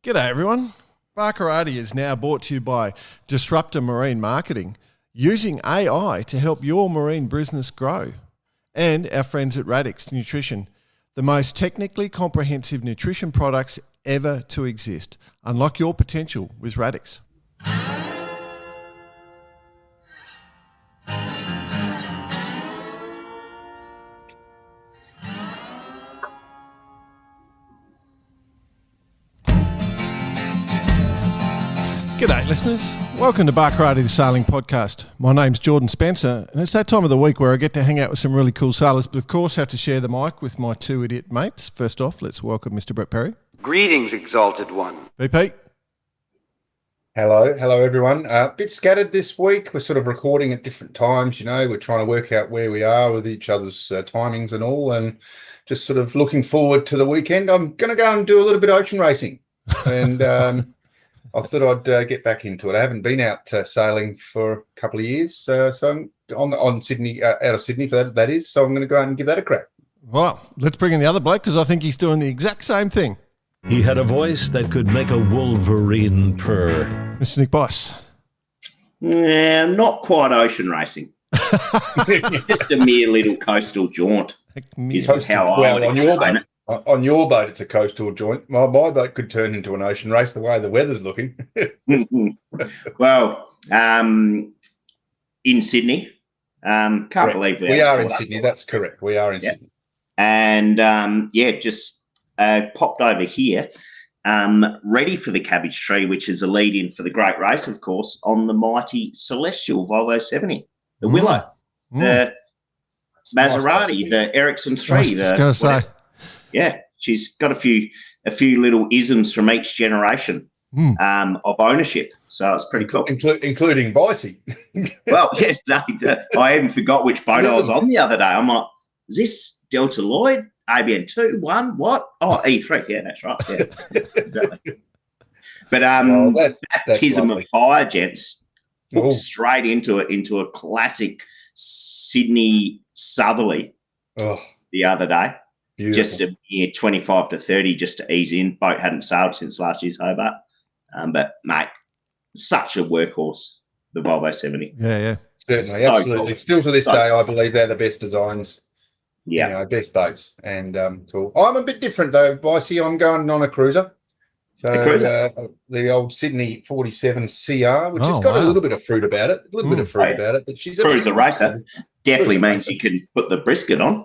G'day everyone. Barkarati is now brought to you by Disruptor Marine Marketing, using AI to help your marine business grow. And our friends at Radix Nutrition, the most technically comprehensive nutrition products ever to exist. Unlock your potential with Radix. G'day listeners, welcome to Barkarati the Sailing Podcast. My name's Jordan Spencer and it's that time of the week where I get to hang out with some really cool sailors, but of course have to share the mic with my two idiot mates. First off, let's welcome Mr. Brett Perry. Greetings, Exalted One. VP. Hello everyone. Bit scattered this week. We're sort of recording at different times, we're trying to work out where we are with each other's timings and all, and just sort of looking forward to the weekend. I'm going to go and do a little bit of ocean racing and I thought I'd get back into it. I haven't been out sailing for a couple of years, so I'm on Sydney, out of Sydney for that is. So I'm going to go out and give that a crack. Well, let's bring in the other bloke because I think he's doing the exact same thing. He had a voice that could make a wolverine purr. Mr. Nick Boss. Yeah, not quite ocean racing. Just a mere little coastal jaunt is how I would explain it. On your boat, it's a coastal joint. My boat could turn into an ocean race the way the weather's looking. Well, in Sydney, can't believe we are in Sydney. That's correct. We are in Sydney. And just popped over here, ready for the cabbage tree, which is a lead-in for the great race, of course, on the mighty Celestial Volvo 70, the Willow, the Maserati, the Ericsson 3. Yeah, she's got a few little isms from each generation of ownership, so it's pretty cool. Including Bicey. Well, yeah, I even forgot which boat I was on the other day. I'm like, is this Delta Lloyd, ABN 2, 1, what? Oh, E3, yeah, that's right, yeah, exactly. But baptism of fire, gents, straight into a classic Sydney southerly the other day. Beautiful. Just a 25 to 30 just to ease in. Boat hadn't sailed since last year's Hobart. But, mate, such a workhorse, the Volvo 70. Yeah. Certainly, so absolutely. Cool. Still to this day, I believe they're the best designs, best boats. And cool. I'm a bit different, though, Bicey. I'm going on a cruiser. So the old Sydney 47 CR, which has got a little bit of fruit about it. But she's a cruiser racer. Definitely means you can put the brisket on.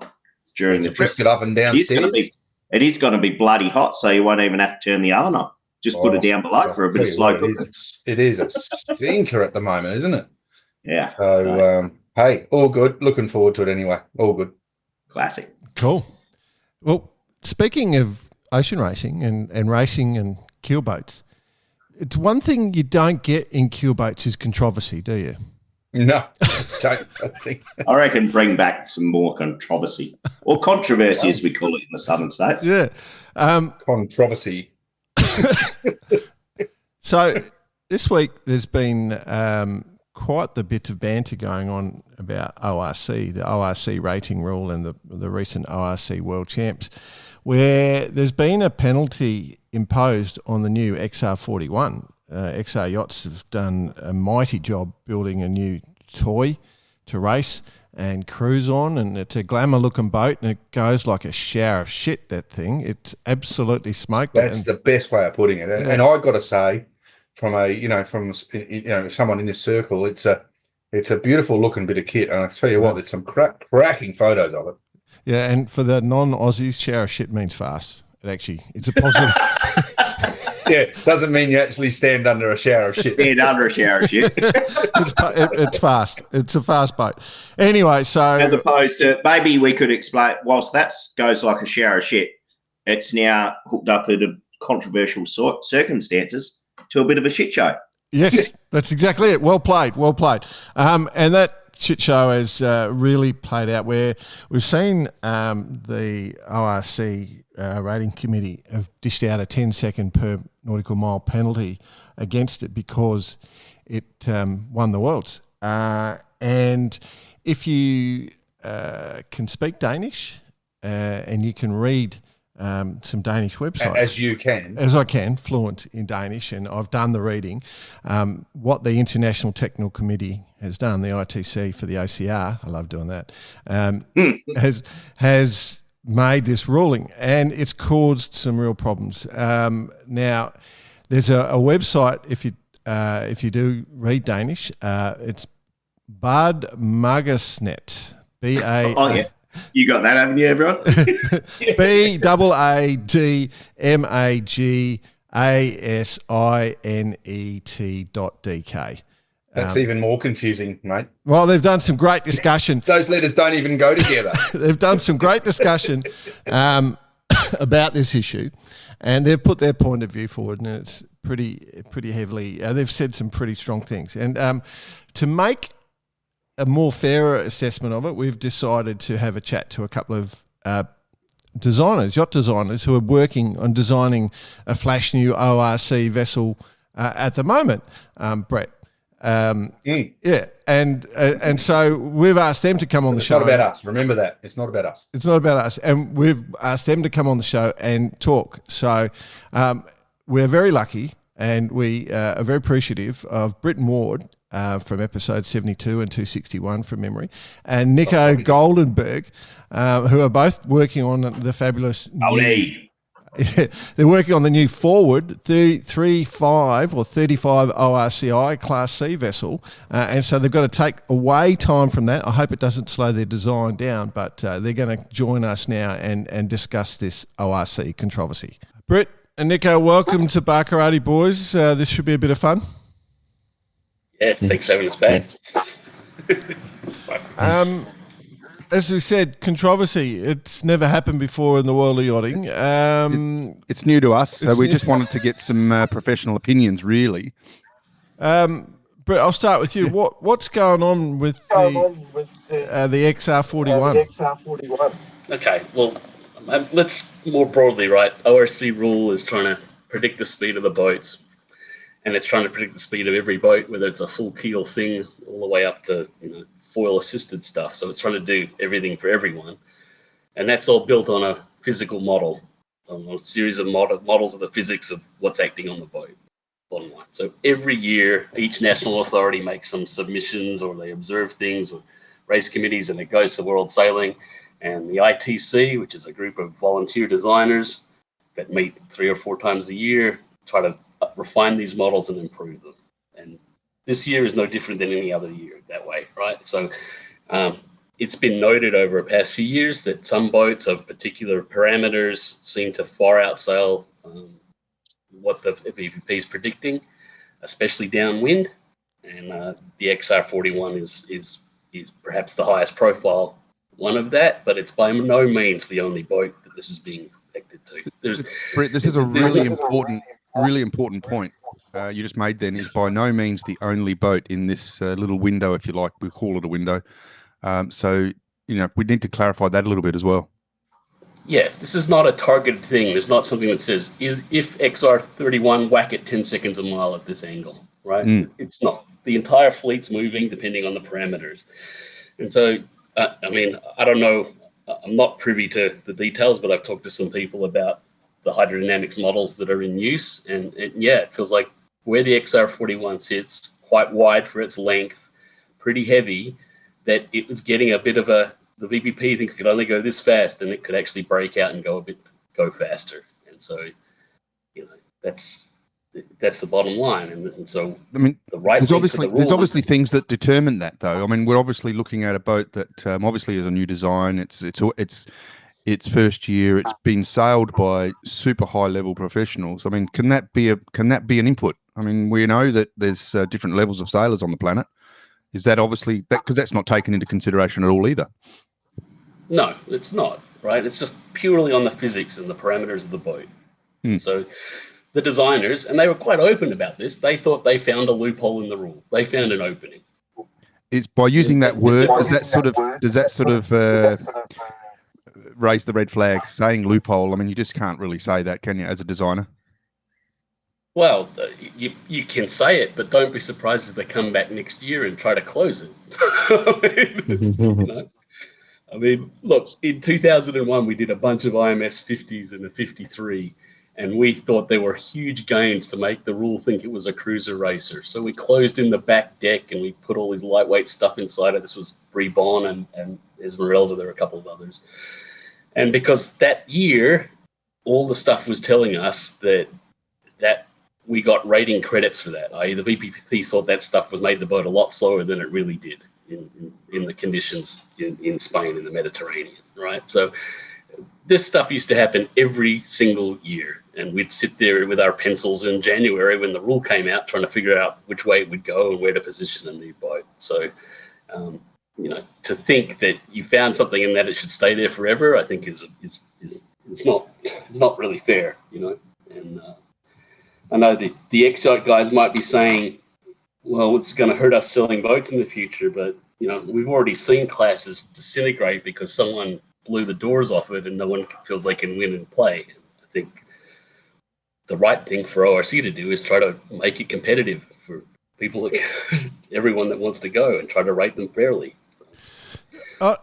During the brisket oven downstairs. It is going to be bloody hot, so you won't even have to turn the oven on. Just put it down below for a bit of slow cooking. It is a stinker at the moment, isn't it? Yeah. So, hey, all good. Looking forward to it anyway. All good. Classic. Cool. Well, speaking of ocean racing and racing and keel boats, it's one thing you don't get in keel boats is controversy, do you? No, don't think. I reckon bring back some more controversy or controversy, as we call it in the southern states. Yeah, controversy. So this week there's been quite the bit of banter going on about ORC, the ORC rating rule, and the recent ORC World Champs, where there's been a penalty imposed on the new XR41. XR Yachts have done a mighty job building a new toy to race and cruise on, and it's a glamour-looking boat, and it goes like a shower of shit, that thing. It's absolutely smoked. That's the best way of putting it. Yeah. And I've got to say, from someone in this circle, it's a beautiful-looking bit of kit, and I tell you what, there's some cracking photos of it. Yeah, and for the non-Aussies, shower of shit means fast. It's a positive... Yeah, doesn't mean you actually stand under a shower of shit. Stand under a shower of shit. It's fast. It's a fast boat. Anyway, so... As opposed to, maybe we could explain, whilst that goes like a shower of shit, it's now hooked up into controversial circumstances to a bit of a shit show. Yes, that's exactly it. Well played. And that shit show has really played out where we've seen the ORC rating committee have dished out a 10-second per nautical mile penalty against it because it won the Worlds. And if you can speak Danish and you can read some Danish websites. As you can. As I can, fluent in Danish, and I've done the reading. What the International Technical Committee has done, the ITC for the OCR, I love doing that, has made this ruling, and it's caused some real problems. Now, there's a website, if you do read Danish, it's Bad Magasnet, B-A... Oh, yeah. You got that, haven't you, everyone? BAADMAGASINET.dk. That's even more confusing, mate. Well, they've done some great discussion. Those letters don't even go together. They've done some great discussion about this issue, and they've put their point of view forward, and it's pretty heavily. They've said some pretty strong things, and to make a more fairer assessment of it, we've decided to have a chat to a couple of designers, yacht designers, who are working on designing a flash new ORC vessel at the moment, Brett. Yeah, and so we've asked them to come on the show. It's not about us. Remember that. It's not about us. It's not about us, and we've asked them to come on the show and talk. So we're very lucky, and we are very appreciative of Britt Ward from episode 72 and 261 from memory, and Nico Goldenberg, who are both working on the fabulous they're working on the new Forward 35 or 35 ORCI Class C vessel, and so they've got to take away time from that. I hope it doesn't slow their design down, but they're going to join us now and discuss this ORC controversy. Britt and Nico, welcome to Barkarati Boys. This should be a bit of fun. Yeah, thanks for having us back. As we said, controversy. It's never happened before in the world of yachting. It's new to us, so we just wanted to get some professional opinions, really. Brett, I'll start with you. What's going on with the XR41? Okay, well, let's more broadly, right? ORC rule is trying to predict the speed of the boats, and it's trying to predict the speed of every boat, whether it's a full keel thing all the way up to foil-assisted stuff. So it's trying to do everything for everyone. And that's all built on a physical model, on a series of models of the physics of what's acting on the boat. Bottom line. So every year, each national authority makes some submissions, or they observe things, or race committees, and it goes to World Sailing. And the ITC, which is a group of volunteer designers that meet 3 or 4 times a year, try to refine these models and improve them. And this year is no different than any other year that way, right? So it's been noted over the past few years that some boats of particular parameters seem to far outsail what the VPP is predicting, especially downwind. And the XR41 is perhaps the highest profile one of that, but it's by no means the only boat that this is being affected to. Brett, this is a really important point you just made then, is by no means the only boat in this little window, if you like. We call it a window. So, we need to clarify that a little bit as well. Yeah, this is not a targeted thing. There's not something that says, if XR31, whack it 10 seconds a mile at this angle, right? It's not. The entire fleet's moving depending on the parameters. And so, I don't know. I'm not privy to the details, but I've talked to some people about the hydrodynamics models that are in use. And it feels like where the XR41 sits, quite wide for its length, pretty heavy, that it was getting a bit of the VPP thinks it could only go this fast, and it could actually break out and go faster. And so, that's the bottom line. And so, there's obviously things that determine that, though. We're obviously looking at a boat that obviously is a new design. It's first year. It's been sailed by super high level professionals. Can that be an input? We know that there's different levels of sailors on the planet. Is that obviously that, because that's not taken into consideration at all either? No, it's not, right? It's just purely on the physics and the parameters of the boat. So the designers, and they were quite open about this, they thought they found a loophole in the rule. They found an opening. Is by using that word, does that sort of raise the red flag? Saying loophole, you just can't really say that, can you, as a designer? Well, you can say it, but don't be surprised if they come back next year and try to close it. I mean, look, in 2001, we did a bunch of IMS 50s and a 53, and we thought there were huge gains to make the rule think it was a cruiser racer. So we closed in the back deck and we put all these lightweight stuff inside it. This was Bribon and Esmeralda. There were a couple of others. And because that year, all the stuff was telling us that we got rating credits for that. i.e. the VPP thought that stuff was made the boat a lot slower than it really did in the conditions in Spain, in the Mediterranean, right? So this stuff used to happen every single year. And we'd sit there with our pencils in January when the rule came out, trying to figure out which way it would go and where to position a new boat. So, to think that you found something and that it should stay there forever, I think is not really fair, And I know the ex-yacht guys might be saying, well, it's going to hurt us selling boats in the future, but we've already seen classes disintegrate because someone blew the doors off it and no one feels they can win and play. I think the right thing for ORC to do is try to make it competitive for people, everyone that wants to go, and try to rate them fairly. So.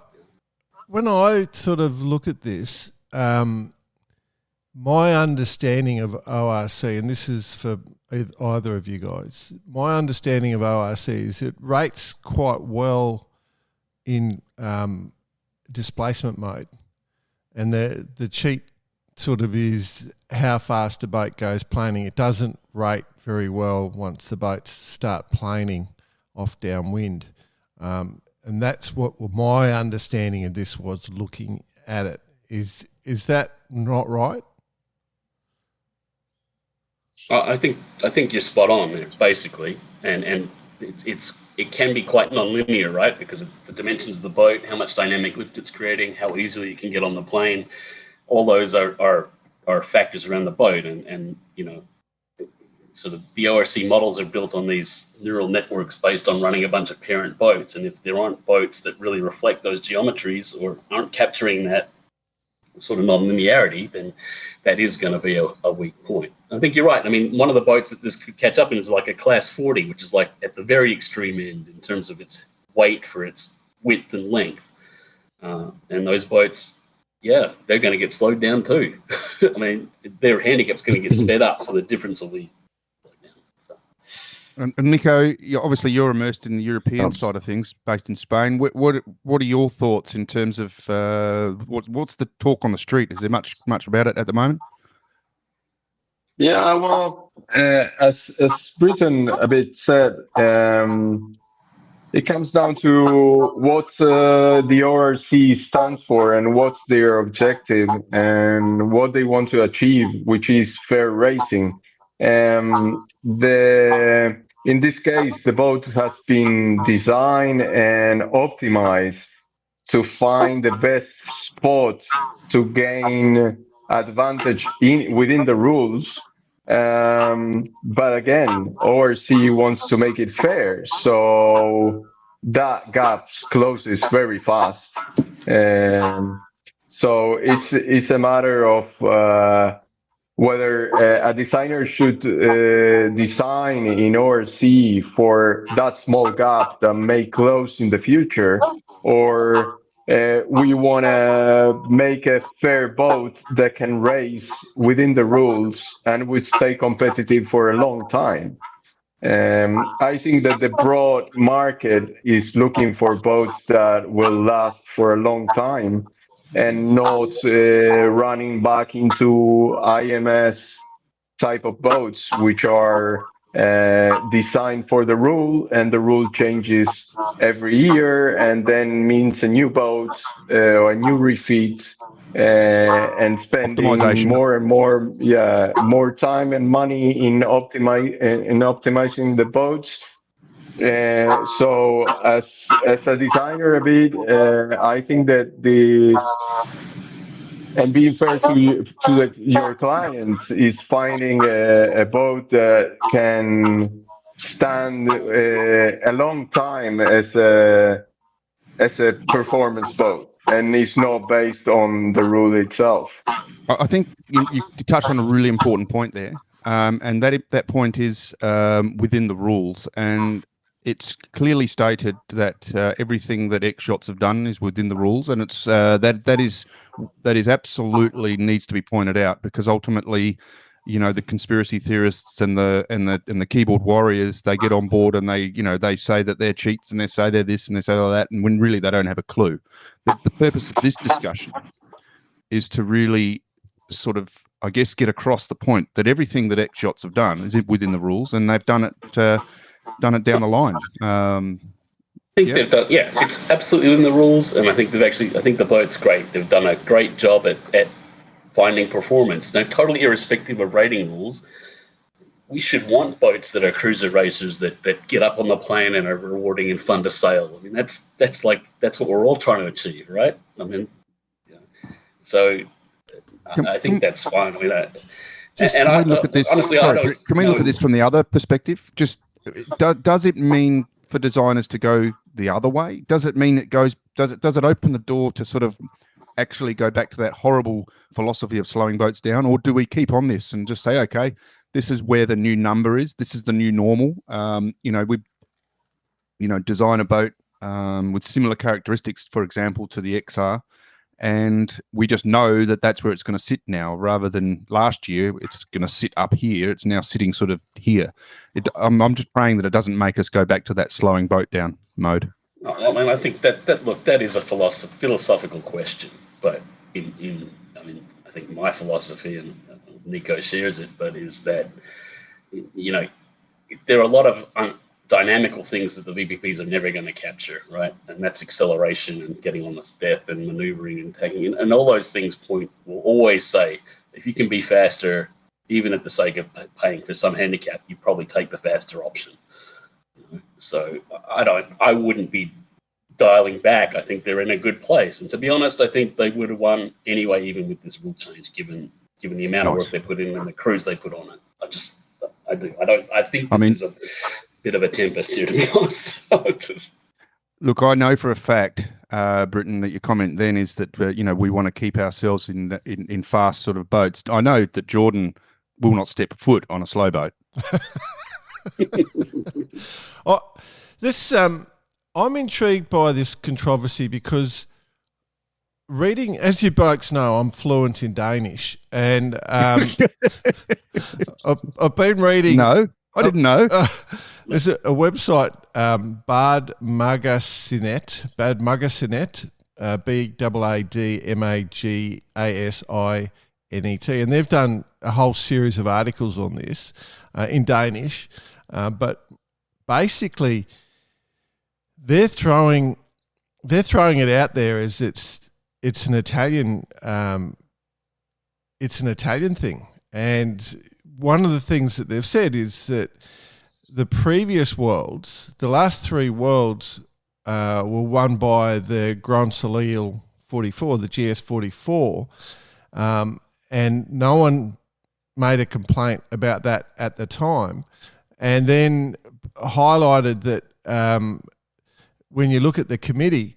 When I sort of look at this, my understanding of ORC, and this is for either of you guys, my understanding of ORC is it rates quite well in displacement mode, and the cheat sort of is how fast a boat goes planing. It doesn't rate very well once the boats start planing off downwind, and that's what my understanding of this was looking at it. Is that not right? I think you're spot on there, basically, and it can be quite non-linear, right? Because of the dimensions of the boat, how much dynamic lift it's creating, how easily you can get on the plane. All those are factors around the boat, and sort of the ORC models are built on these neural networks based on running a bunch of parent boats, and if there aren't boats that really reflect those geometries or aren't capturing that sort of non-linearity, then that is going to be a weak point. I think you're right. I mean, one of the boats that this could catch up in is like a class 40, which is like at the very extreme end in terms of its weight for its width and length. And those boats, yeah, they're going to get slowed down too. I mean, their handicap's going to get sped up, so the difference will be slowed down. So. And Nico, you're immersed in the European side of things, based in Spain. What are your thoughts in terms of what's the talk on the street? Is there much about it at the moment? Yeah, well, as Britain a bit said, it comes down to what the ORC stands for and what's their objective and what they want to achieve, which is fair racing. In this case, the boat has been designed and optimized to find the best spot to gain advantage within the rules. But again, ORC wants to make it fair, so that gap closes very fast. So it's a matter of whether a designer should design in ORC for that small gap that may close in the future, or we want to make a fair boat that can race within the rules and would stay competitive for a long time. I think that the broad market is looking for boats that will last for a long time and not running back into IMS type of boats, which are designed for the rule, and the rule changes every year and then means a new boat or a new refit, and spending more and more time and money in optimizing the boats. So as a designer a bit, I think that and being fair to your clients is finding a boat that can stand a long time as a performance boat and is not based on the rule itself. I think you touched on a really important point there, and that point is within the rules. And it's clearly stated that everything that X Yachts have done is within the rules, and it's that is absolutely needs to be pointed out, because ultimately, the conspiracy theorists and the keyboard warriors, they get on board and they say that they're cheats and they say they're this and they say all that, and when really they don't have a clue. The purpose of this discussion is to really sort of, I guess, get across the point that everything that X Yachts have done is within the rules, and they've done it down the line. I think they've done, it's absolutely within the rules, and I think the boat's great. They've done a great job at finding performance. Now, totally irrespective of rating rules, we should want boats that are cruiser racers that get up on the plane and are rewarding and fun to sail. I mean, that's what we're all trying to achieve, right? I mean, so I think that's fine with that. Can we look at this? Honestly, can we look at this from the other perspective? Just does it mean for designers to go the other way? Does it mean does it open the door to sort of actually go back to that horrible philosophy of slowing boats down, or do we keep on this and just say, okay, this is where the new number is, this is the new normal? We design a boat with similar characteristics, for example, to the XR, and we just know that that's where it's going to sit now, rather than last year it's going to sit up here. It's now sitting sort of here. I'm just praying that it doesn't make us go back to that slowing boat down mode. I mean, I think that is a philosophical question, but I think my philosophy, and Nico shares it, but is that there are a lot of dynamical things that the VPPs are never going to capture, right? And that's acceleration and getting on the step and maneuvering and taking, and all those things will always say, if you can be faster, even at the sake of paying for some handicap, you probably take the faster option. So I wouldn't be dialing back. I think they're in a good place, and to be honest, I think they would have won anyway, even with this rule change, given the amount of work they put in and the crews they put on it. I think this is a bit of a tempest here, to be honest. Look, I know for a fact, Britain, that your comment then is that we want to keep ourselves in fast sort of boats. I know that Jordan will not step foot on a slow boat. I'm intrigued by this controversy because reading, as you blokes know, I'm fluent in Danish, and I've been reading. No, I didn't know. There's a website, Bad Magasinet, BADMAGASINET, and they've done a whole series of articles on this in Danish, but basically they're throwing it out there as it's an Italian thing, and one of the things that they've said is that the previous worlds, the last three worlds, were won by the Grand Soleil 44, the GS 44, and no one made a complaint about that at the time, and then highlighted that when you look at the committee,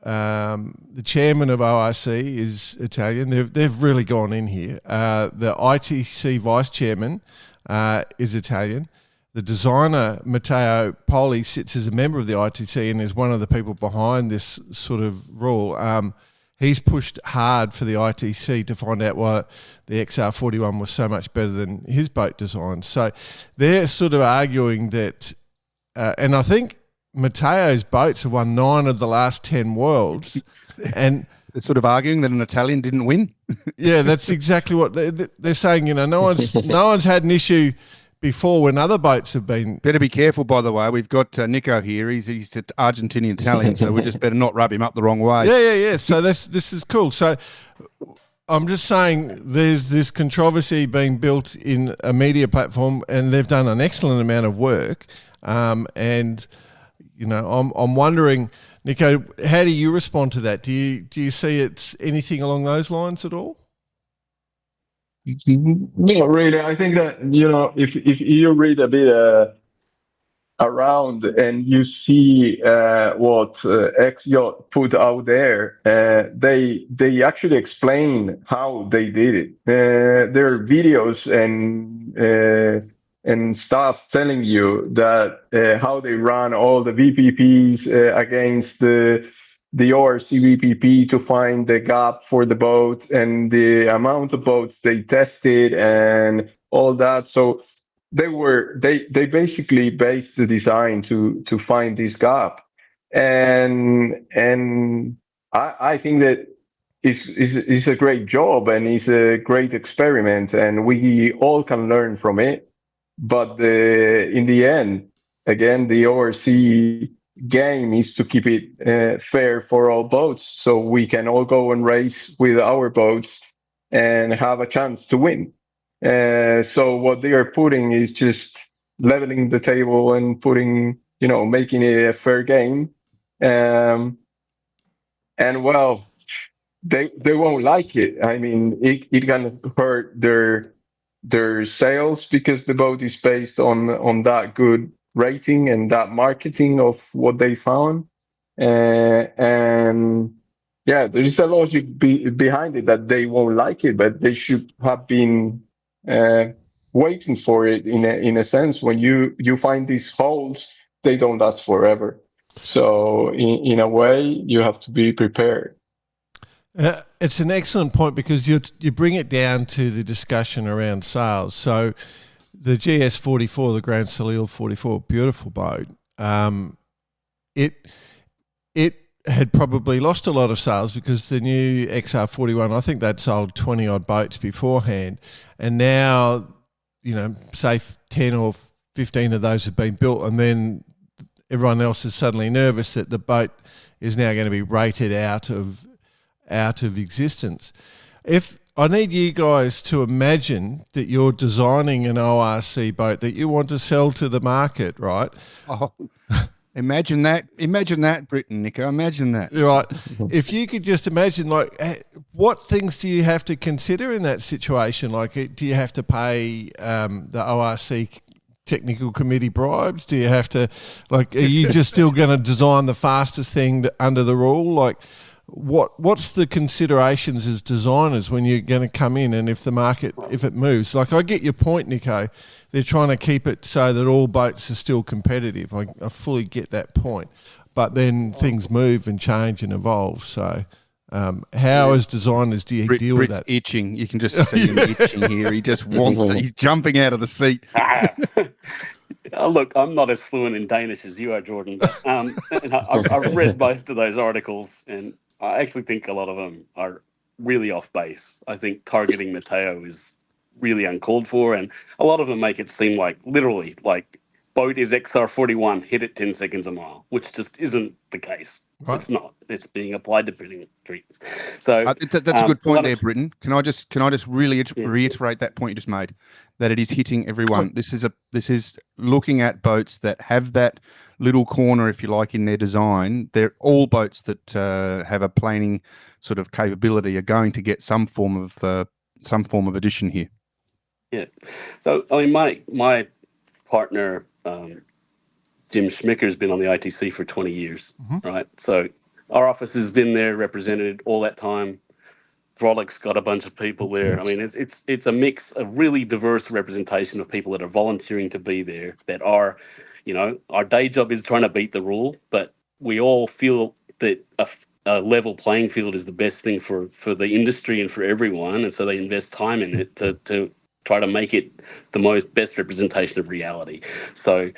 the chairman of ORC is Italian. They've really gone in here. The ITC vice chairman is Italian. The designer, Matteo Poli, sits as a member of the ITC and is one of the people behind this sort of rule. He's pushed hard for the ITC to find out why the XR41 was so much better than his boat design. So they're sort of arguing that, and I think Matteo's boats have won 9 of the last 10 worlds. And they're sort of arguing that an Italian didn't win. Yeah, that's exactly what they're saying. No one's had an issue before when other boats have been. Better be careful, by the way. We've got Nico here. He's Argentinian Italian, so we just better not rub him up the wrong way. Yeah. So this is cool. So I'm just saying there's this controversy being built in a media platform, and they've done an excellent amount of work. And I'm wondering, Nico, how do you respond to that? Do you see it's anything along those lines at all? Not really. I think that, if you read a bit around and you see what X Yacht put out there, they actually explain how they did it. There are videos and and stuff telling you that how they run all the VPPs against the ORC VPP to find the gap for the boat and the amount of boats they tested and all that. So they basically based the design to find this gap, and I think that it's a great job and it's a great experiment, and we all can learn from it. But in the end, again, the ORC game is to keep it fair for all boats, so we can all go and race with our boats and have a chance to win. So what they are putting is just leveling the table and putting, making it a fair game. And well, they won't like it. I mean, it can hurt their sales because the boat is based on that good rating and that marketing of what they found. And yeah, there is a logic behind it that they won't like it, but they should have been waiting for it in a sense. When you find these holes, they don't last forever. So in a way, you have to be prepared. It's an excellent point because you bring it down to the discussion around sales. So the GS44, the Grand Salil 44, beautiful boat. It had probably lost a lot of sales because the new XR41, I think they'd sold 20 odd boats beforehand, and now, say 10 or 15 of those have been built, and then everyone else is suddenly nervous that the boat is now going to be rated out of existence. If I need you guys to imagine that you're designing an ORC boat that you want to sell to the market, right? Oh, imagine that, Britt and Nico. Imagine that. Right. If you could just imagine, what things do you have to consider in that situation? Do you have to pay the ORC technical committee bribes? Do you have to, are you just still going to design the fastest thing under the rule? What's the considerations as designers when you're going to come in, and if it moves? I get your point, Nico. They're trying to keep it so that all boats are still competitive. I fully get that point. But then things move and change and evolve. So how as designers do you deal with that? Britt's itching. You can just see him itching here. He just wants to. He's jumping out of the seat. Look, I'm not as fluent in Danish as you are, Jordan. But, I've read most of those articles, and I actually think a lot of them are really off base. I think targeting Matteo is really uncalled for, and a lot of them make it seem literally boat is XR41, hit it 10 seconds a mile, which just isn't the case. Right. It's not. It's being applied to bidding trees. So that's a good point there, Britton. Can I just really reiterate that point you just made, that it is hitting everyone. This is looking at boats that have that little corner, if you like, in their design. They're all boats that have a planing sort of capability are going to get some form of addition here. Yeah. So I mean, my partner, Jim Schmicker's been on the ITC for 20 years, right? So our office has been there, represented all that time. Vrolic's got a bunch of people there. I mean, it's a mix, a really diverse representation of people that are volunteering to be there, that are, our day job is trying to beat the rule, but we all feel that a level playing field is the best thing for the industry and for everyone, and so they invest time in it to try to make it the best representation of reality. So,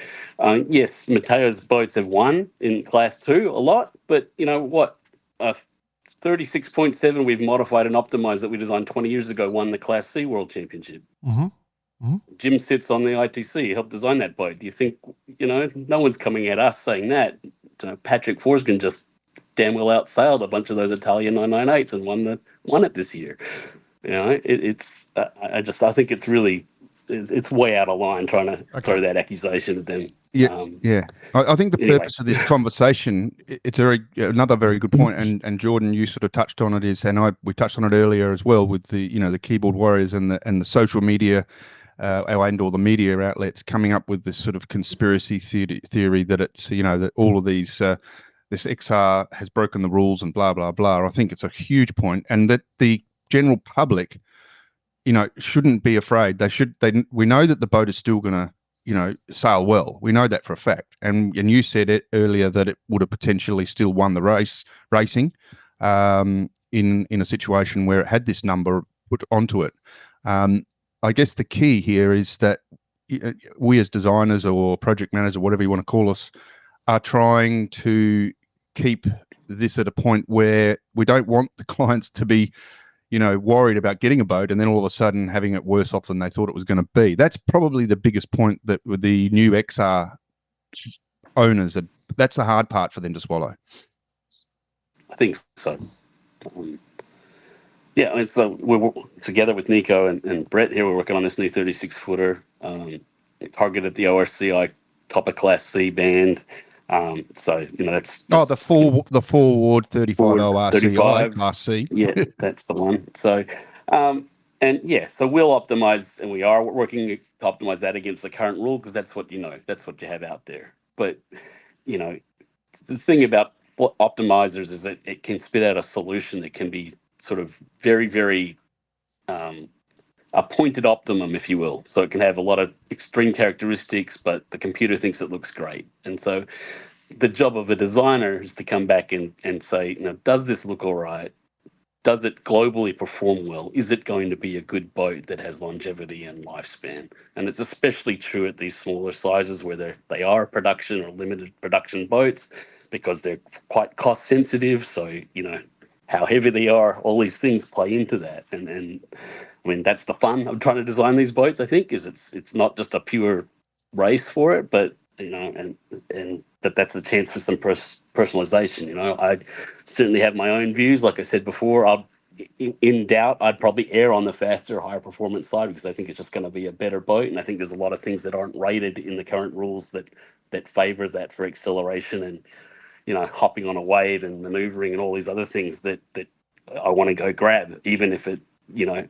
yes, Matteo's boats have won in Class 2 a lot, but you know what? 36.7 we've modified and optimized that we designed 20 years ago won the Class C World Championship. Jim sits on the ITC, helped design that boat. Do you think, no one's coming at us saying that. Patrick Forsgren just damn well outsailed a bunch of those Italian 998s and won it this year. I think it's really, it's way out of line trying to throw that accusation at them. I think the purpose of this conversation, it's another very good point, and Jordan, you sort of touched on it, we touched on it earlier as well with the the keyboard warriors and the social media and all the media outlets coming up with this sort of conspiracy theory that it's that all of these this XR has broken the rules and blah blah blah. I think it's a huge point, and that the general public shouldn't be afraid. We know that the boat is still going to sail well. We know that for a fact. And you said it earlier that it would have potentially still won the racing in a situation where it had this number put onto it. I guess the key here is that we as designers or project managers or whatever you want to call us are trying to keep this at a point where we don't want the clients to be worried about getting a boat and then all of a sudden having it worse off than they thought it was going to be. That's probably the biggest point that with the new XR owners, that's the hard part for them to swallow. I think so. So we're together with Nico and Britt here. We're working on this new 36-footer targeted the ORCI top of Class C band. That's the four ward 35 ORCI Class C. Yeah, that's the one. So, so we'll optimize, and we are working to optimize that against the current rule because that's what that's what you have out there. But the thing about optimizers is that it can spit out a solution that can be sort of very, very a pointed optimum, if you will. So it can have a lot of extreme characteristics, but the computer thinks it looks great. And so the job of a designer is to come back and say, does this look all right? Does it globally perform well? Is it going to be a good boat that has longevity and lifespan? And it's especially true at these smaller sizes where they are production or limited production boats because they're quite cost sensitive. So, how heavy they are, all these things play into that. And I mean, that's the fun of trying to design these boats, I think, is it's not just a pure race for it, but, and that's a chance for some personalization. I certainly have my own views. Like I said before, in doubt, I'd probably err on the faster, higher performance side because I think it's just going to be a better boat. And I think there's a lot of things that aren't rated in the current rules that favor that for acceleration and, hopping on a wave and maneuvering and all these other things that I want to go grab, even if it,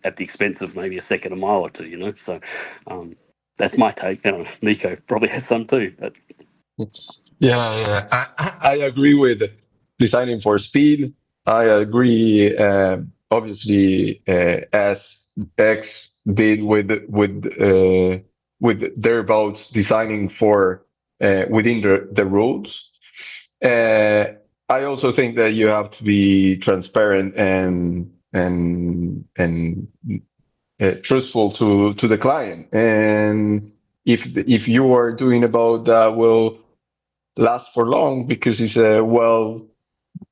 at the expense of maybe a second a mile or two, So that's my take. Nico probably has some too. But Yeah. I agree with designing for speed. I agree, obviously, as X did with their boats designing for within the rules. I also think that you have to be transparent and truthful to the client. And if you are doing a boat that will last for long because it's a well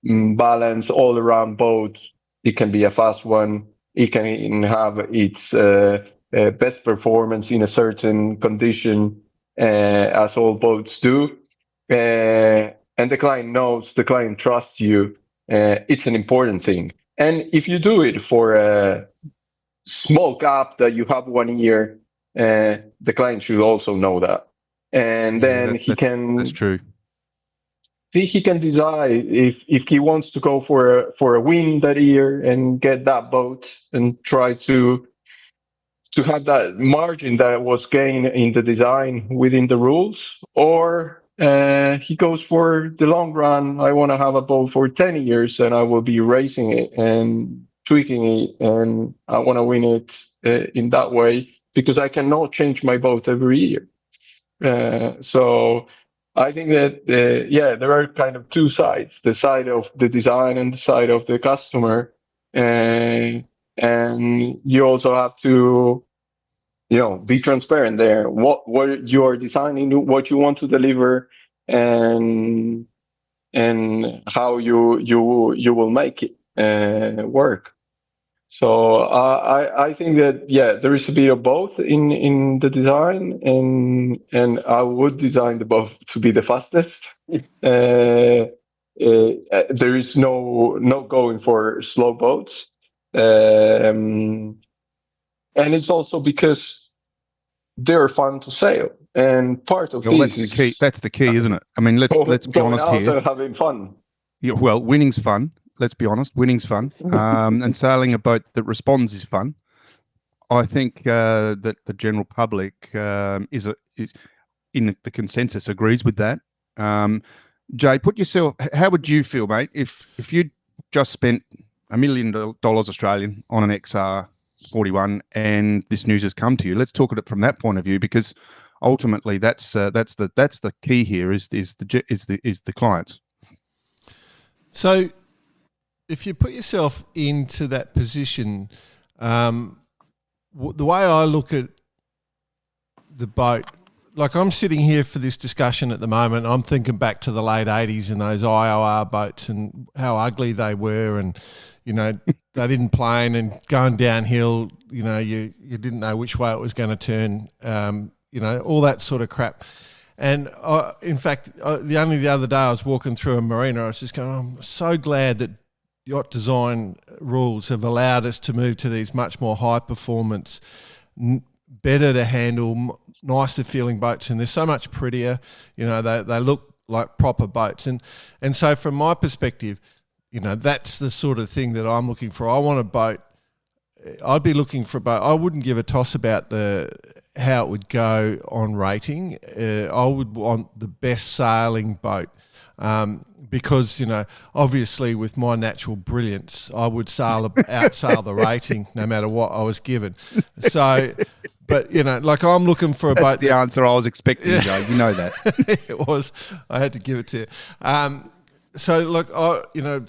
balanced all around boat, it can be a fast one. It can have its best performance in a certain condition, as all boats do. And the client knows, the client trusts you. It's an important thing. And if you do it for a small gap that you have 1 year, the client should also know that. And then that's true. He can decide if he wants to go for a win that year and get that boat and try to have that margin that was gained in the design within the rules, or he goes for the long run. I want to have a boat for 10 years and I will be racing it and tweaking it, and I want to win it in that way because I cannot change my boat every year. So I think that, there are kind of two sides, the side of the design and the side of the customer. And you also have to, be transparent there. What you are designing, what you want to deliver, and how you will make it work. So I think that there is a bit of both in the design, and I would design the boat to be the fastest. There is no going for slow boats, and it's also because they're fun to sail. And part of that's the key. That's the key, isn't it? I mean, let's be honest here. Having fun. Yeah, well, winning's fun. Let's be honest, winning's fun. And sailing a boat that responds is fun. I think that the general public is in the consensus agrees with that. Jay, how would you feel, mate, if you'd just spent $1 million Australian on an XR41 and this news has come to you? Let's talk at it from that point of view, because ultimately that's the key here is the clients. So, if you put yourself into that position, the way I look at the boat, like I'm sitting here for this discussion at the moment, I'm thinking back to the late 80s and those IOR boats and how ugly they were, and they didn't plane and going downhill, you didn't know which way it was going to turn, all that sort of crap. And in fact, the other day I was walking through a marina, I was just going, I'm so glad that yacht design rules have allowed us to move to these much more high performance, better to handle, nicer feeling boats, and they're so much prettier. They look like proper boats, and so from my perspective, that's the sort of thing that I'm looking for. I want a boat. I'd be looking for a boat. I wouldn't give a toss about how it would go on rating. I would want the best sailing boat. Because, obviously with my natural brilliance, I would outsail the rating no matter what I was given. So, but, like I'm looking for a boat. That's the answer I was expecting, Joe. You know that. It was. I had to give it to you. So, look,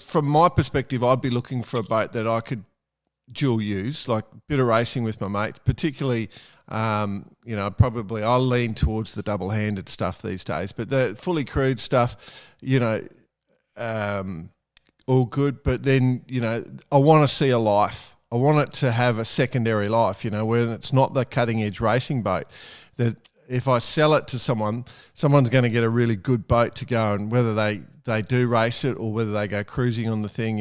from my perspective, I'd be looking for a boat that I could dual use, like a bit of racing with my mates, particularly, probably I'll lean towards the double-handed stuff these days, but the fully crewed stuff, all good. But then, I want to see a life. I want it to have a secondary life, where it's not the cutting-edge racing boat, that if I sell it to someone's going to get a really good boat to go, and whether they do race it or whether they go cruising on the thing,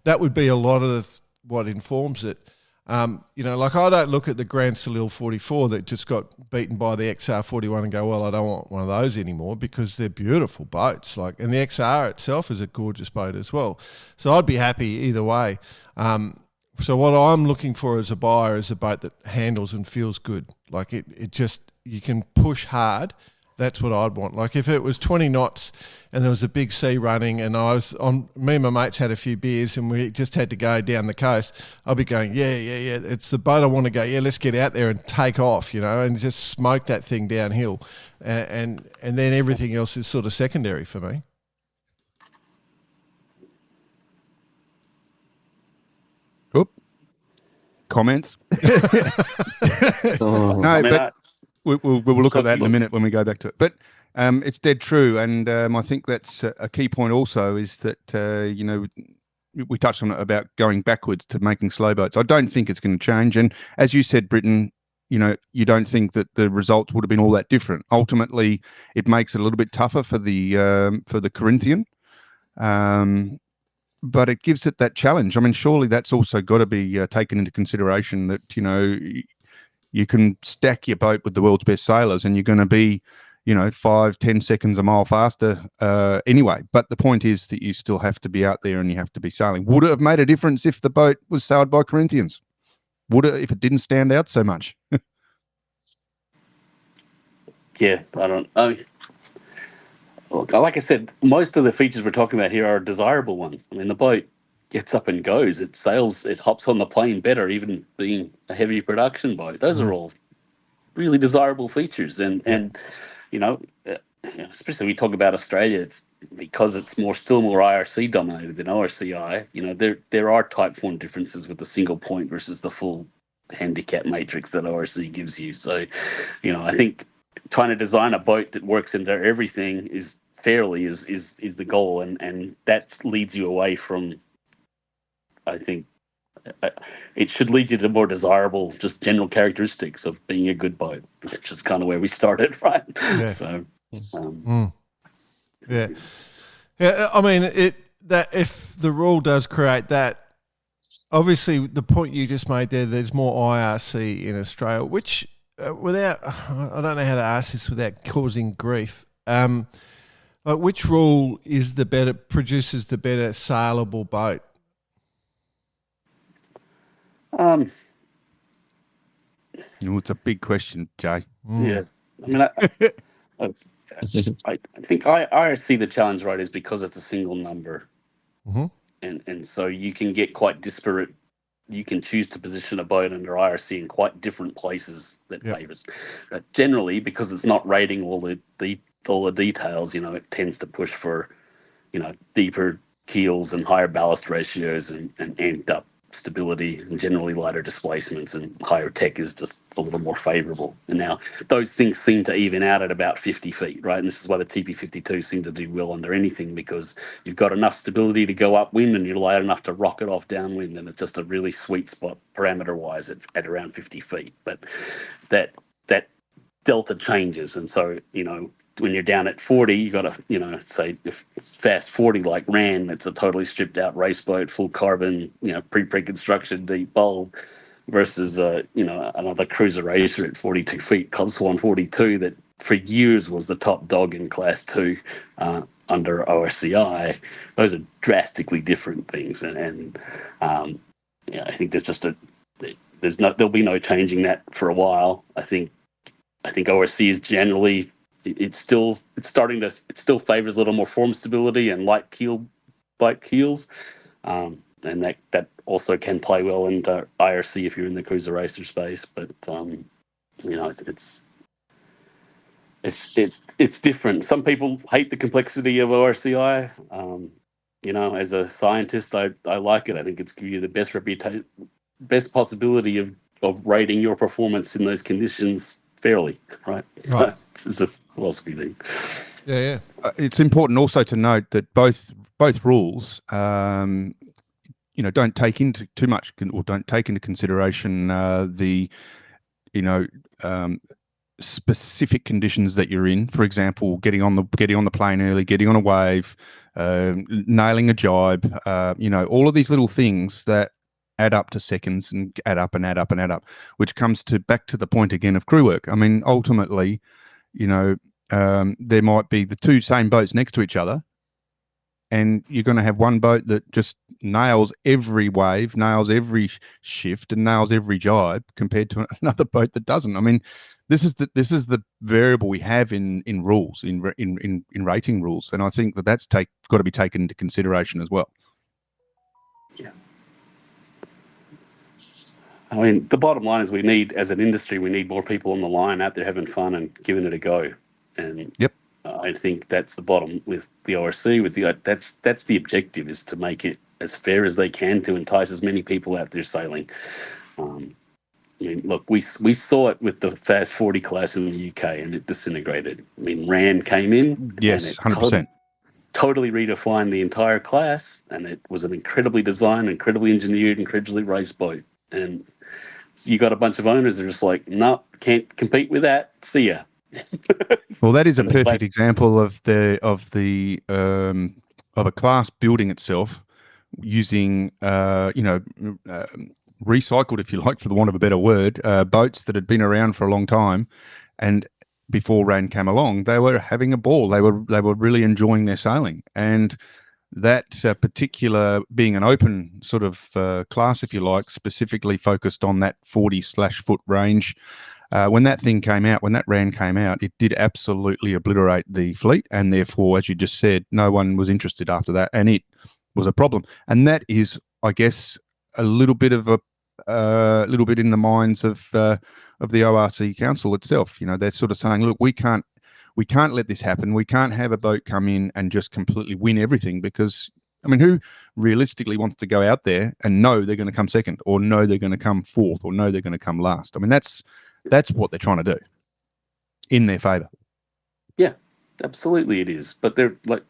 that would be a lot of what informs it. Like I don't look at the Grand Salil 44 that just got beaten by the XR41 and go, well, I don't want one of those anymore, because they're beautiful boats. And the XR itself is a gorgeous boat as well. So I'd be happy either way. So what I'm looking for as a buyer is a boat that handles and feels good. Like it just, you can push hard. That's what I'd want. Like if it was 20 knots and there was a big sea running and me and my mates had a few beers and we just had to go down the coast, I'd be going, yeah, it's the boat I want to go, let's get out there and take off, and just smoke that thing downhill. And then everything else is sort of secondary for me. Oop. Comments? No, but we'll look at that in a minute when we go back to it. But it's dead true, and I think that's a key point also, is that, we touched on it about going backwards to making slow boats. I don't think it's going to change. And as you said, Britton, you don't think that the results would have been all that different. Ultimately, it makes it a little bit tougher for the Corinthian. But it gives it that challenge. I mean, surely that's also got to be taken into consideration, that, you can stack your boat with the world's best sailors and you're going to be, 5-10 seconds a mile faster anyway. But the point is that you still have to be out there and you have to be sailing. Would it have made a difference if the boat was sailed by Corinthians? Would it, if it didn't stand out so much? Yeah, look, like I said, most of the features we're talking about here are desirable ones. I mean, the boat gets up and goes. It sails, it hops on the plane better, even being a heavy production boat. Those are all really desirable features. And especially we talk about Australia, it's because it's still more IRC dominated than ORCI. There are type form differences with the single point versus the full handicap matrix that ORC gives you. So, I think trying to design a boat that works into everything is the goal, and that leads you away from, I think it should lead you to more desirable, just general characteristics of being a good boat, which is kind of where we started, right? Yeah. So, yeah. I mean, that if the rule does create that, obviously the point you just made there's more IRC in Australia, which without, I don't know how to ask this without causing grief. Like which rule produces the better saleable boat? It's a big question, Jay. Yeah, I mean, I think I see the challenge, right, is because it's a single number, and so you can get quite disparate you can choose to position a boat under IRC in quite different places that Yep. favours. Generally, because it's not rating all the details, it tends to push for, deeper keels and higher ballast ratios and amped up stability and generally lighter displacements, and higher tech is just a little more favourable. And now those things seem to even out at about 50 feet, right? And this is why the TP52 seem to do well under anything, because you've got enough stability to go upwind and you're light enough to rock it off downwind, and it's just a really sweet spot parameter-wise at around 50 feet. But that delta changes, and so, when you're down at 40, you got to, say if it's fast 40 like Ran, it's a totally stripped out race boat, full carbon, pre-construction, deep bulb, versus, another cruiser racer at 42 feet, Club Swan 42, that for years was the top dog in Class 2 under ORCI. Those are drastically different things. And I think there'll be no changing that for a while. I think ORC is generally, it still favors a little more form stability and light keels, and that also can play well into IRC if you're in the cruiser racer space. But it's different. Some people hate the complexity of ORCI. As a scientist, I like it. I think it's give you the best possibility of rating your performance in those conditions fairly, right? Right. So it's a philosophy thing. Yeah. It's important also to note that both rules, don't take into too much or don't take into consideration the specific conditions that you're in. For example, getting on the plane early, getting on a wave, nailing a jibe. All of these little things that add up to seconds and add up and add up and add up, which comes back to the point again of crew work. I mean, ultimately, there might be the two same boats next to each other, and you're going to have one boat that just nails every wave, nails every shift, and nails every jibe, compared to another boat that doesn't. I mean, this is the variable we have in rules, in rating rules, and I think that's got to be taken into consideration as well. Yeah. I mean, the bottom line is as an industry, we need more people on the line out there having fun and giving it a go. And yep. I think that's the bottom with the ORC. That's the objective, is to make it as fair as they can to entice as many people out there sailing. Look, we saw it with the Fast 40 class in the UK, and it disintegrated. I mean, Ran came in. Yes, 100%. Totally redefined the entire class, and it was an incredibly designed, incredibly engineered, incredibly raced boat. And so you got a bunch of owners that are just like, no, can't compete with that. See ya. Well, that is a perfect example of a class building itself using recycled, if you like, for the want of a better word, boats that had been around for a long time, and before Ran came along, they were having a ball. They were really enjoying their sailing, and that particular, being an open sort of class, if you like, specifically focused on that 40/foot range. When that Ran came out, it did absolutely obliterate the fleet, and therefore, as you just said, no one was interested after that, and it was a problem. And that is, I guess, a little bit in the minds of the ORC Council itself. They're sort of saying, look, we can't let this happen. We can't have a boat come in and just completely win everything, because, I mean, who realistically wants to go out there and know they're going to come second, or know they're going to come fourth, or know they're going to come last? I mean, that's what they're trying to do in their favour. Yeah, absolutely it is. But they're like,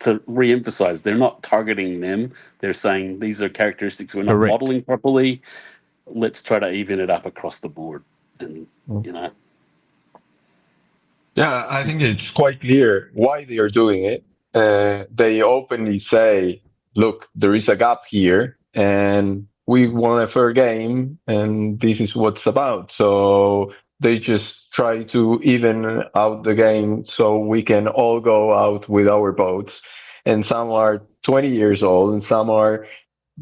to re-emphasize, they're not targeting them. They're saying these are characteristics we're not modelling properly. Let's try to even it up across the board. And, Yeah, I think it's quite clear why they are doing it. They openly say, look, there is a gap here, and we want a fair game, and this is what's about. So they just try to even out the game so we can all go out with our boats. And some are 20 years old, and some are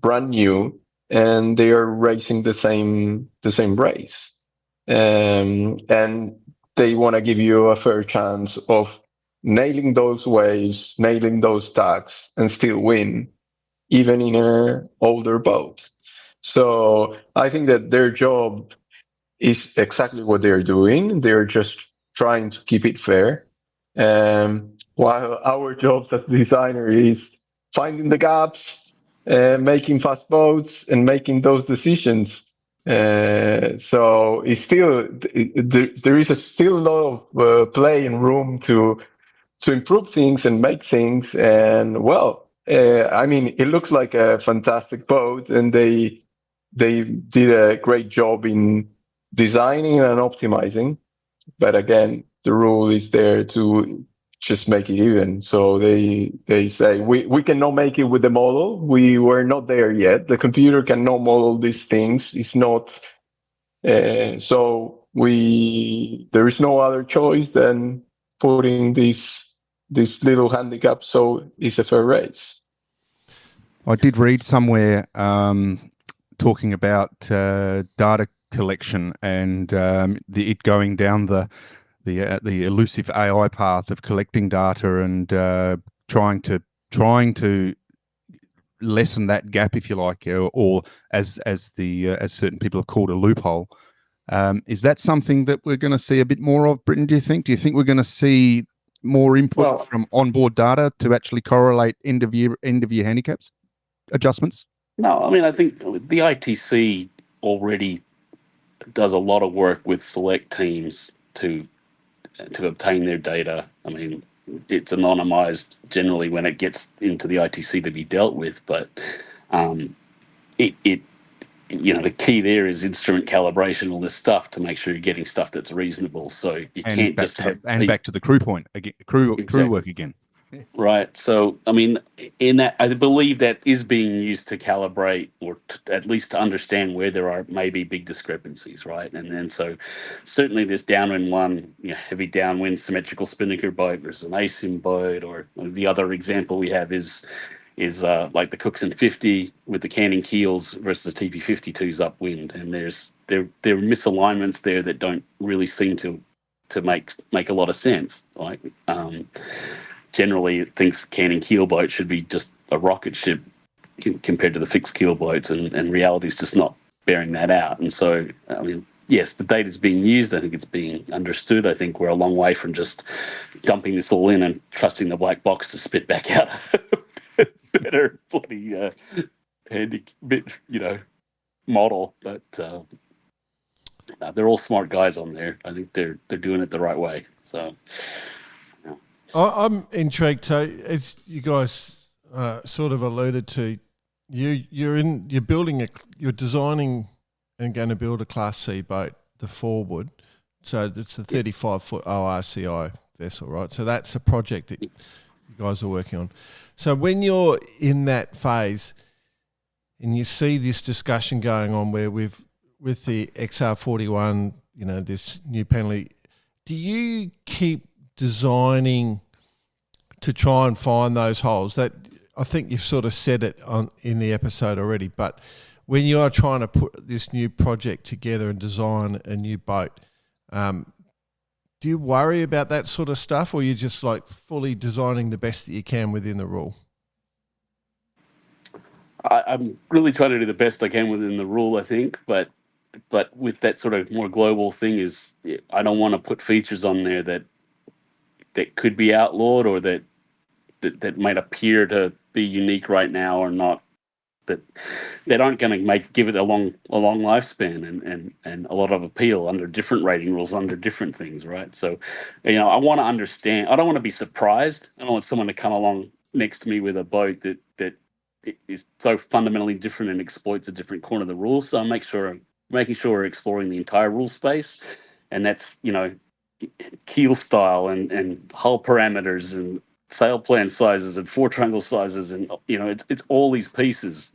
brand new, and they are racing the same race. And they want to give you a fair chance of nailing those waves, nailing those tacks, and still win, even in an older boat. So I think that their job is exactly what they're doing. They're just trying to keep it fair. While our jobs as designer is finding the gaps, making fast boats, and making those decisions. So it's still there is still a lot of play and room to improve things and make things. And well, I mean, it looks like a fantastic boat, and they did a great job in designing and optimizing. But again, the rule is there to just make it even. So they say we cannot make it with the model. We were not there yet. The computer cannot model these things. It's not. So there is no other choice than putting this little handicap so it's a fair race. I did read somewhere talking about data collection and it going down the elusive AI path of collecting data and trying to lessen that gap, if you like, or as certain people have called a loophole. Is that something that we're going to see a bit more of, Britain? Do you think? Do you think we're going to see more input from onboard data to actually correlate end of year handicaps adjustments? No, I mean, I think the ITC already does a lot of work with select teams to obtain their data. I mean, it's anonymized generally when it gets into the ITC to be dealt with, but the key there is instrument calibration, all this stuff to make sure you're getting stuff that's reasonable. So you can't just have back to the crew point again, crew work again. Right. So, I mean, in that, I believe that is being used to calibrate or at least to understand where there are maybe big discrepancies, right? And then so certainly this downwind one, heavy downwind symmetrical spinnaker boat versus an ASIM boat, or the other example we have is like the Cookson 50 with the canting keels versus the TP52s upwind. And there are misalignments there that don't really seem to make a lot of sense. Like, generally thinks canting keel boat should be just a rocket ship compared to the fixed keel boats, and reality is just not bearing that out. And so, I mean, yes, the data is being used. I think it's being understood. I think we're a long way from just dumping this all in and trusting the black box to spit back out better bloody model. But they're all smart guys on there. I think they're doing it the right way. So. I'm intrigued. So, as you guys sort of alluded to, you're designing and going to build a Class C boat, the forward. So it's a 35-foot ORCI vessel, right? So that's a project that you guys are working on. So when you're in that phase and you see this discussion going on where with the XR41, this new penalty, do you keep designing to try and find those holes? That I think you've sort of said it in the episode already, but when you are trying to put this new project together and design a new boat, do you worry about that sort of stuff, or you're just like fully designing the best that you can within the rule? I'm really trying to do the best I can within the rule, I think, but with that sort of more global thing is I don't want to put features on there that could be outlawed or that might appear to be unique right now, or not, that aren't going to give it a long lifespan and a lot of appeal under different rating rules, under different things, right? So, I want to understand. I don't want to be surprised. I don't want someone to come along next to me with a boat that is so fundamentally different and exploits a different corner of the rules. So I'm making sure we're exploring the entire rule space, and that's keel style and hull parameters and sail plan sizes and fore triangle sizes, and it's all these pieces.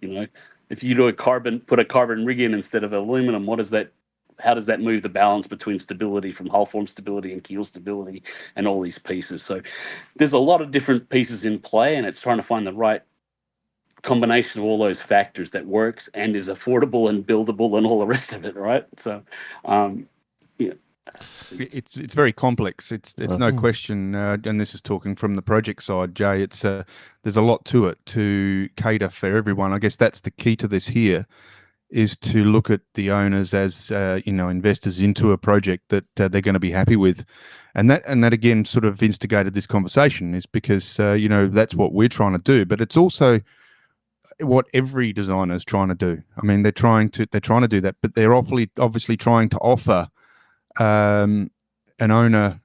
If you put a carbon rig in instead of aluminum, how does that move the balance between stability from hull form stability and keel stability and all these pieces? So there's a lot of different pieces in play, and it's trying to find the right combination of all those factors that works and is affordable and buildable and all the rest of it, right? So it's very complex. It's no question, and this is talking from the project side, Jay. It's there's a lot to it to cater for everyone. I guess that's the key to this here. is to look at the owners as investors into a project that they're going to be happy with, and that again sort of instigated this conversation, is because that's what we're trying to do, but it's also what every designer is trying to do. I mean, they're trying to do that, but they're obviously trying to offer an owner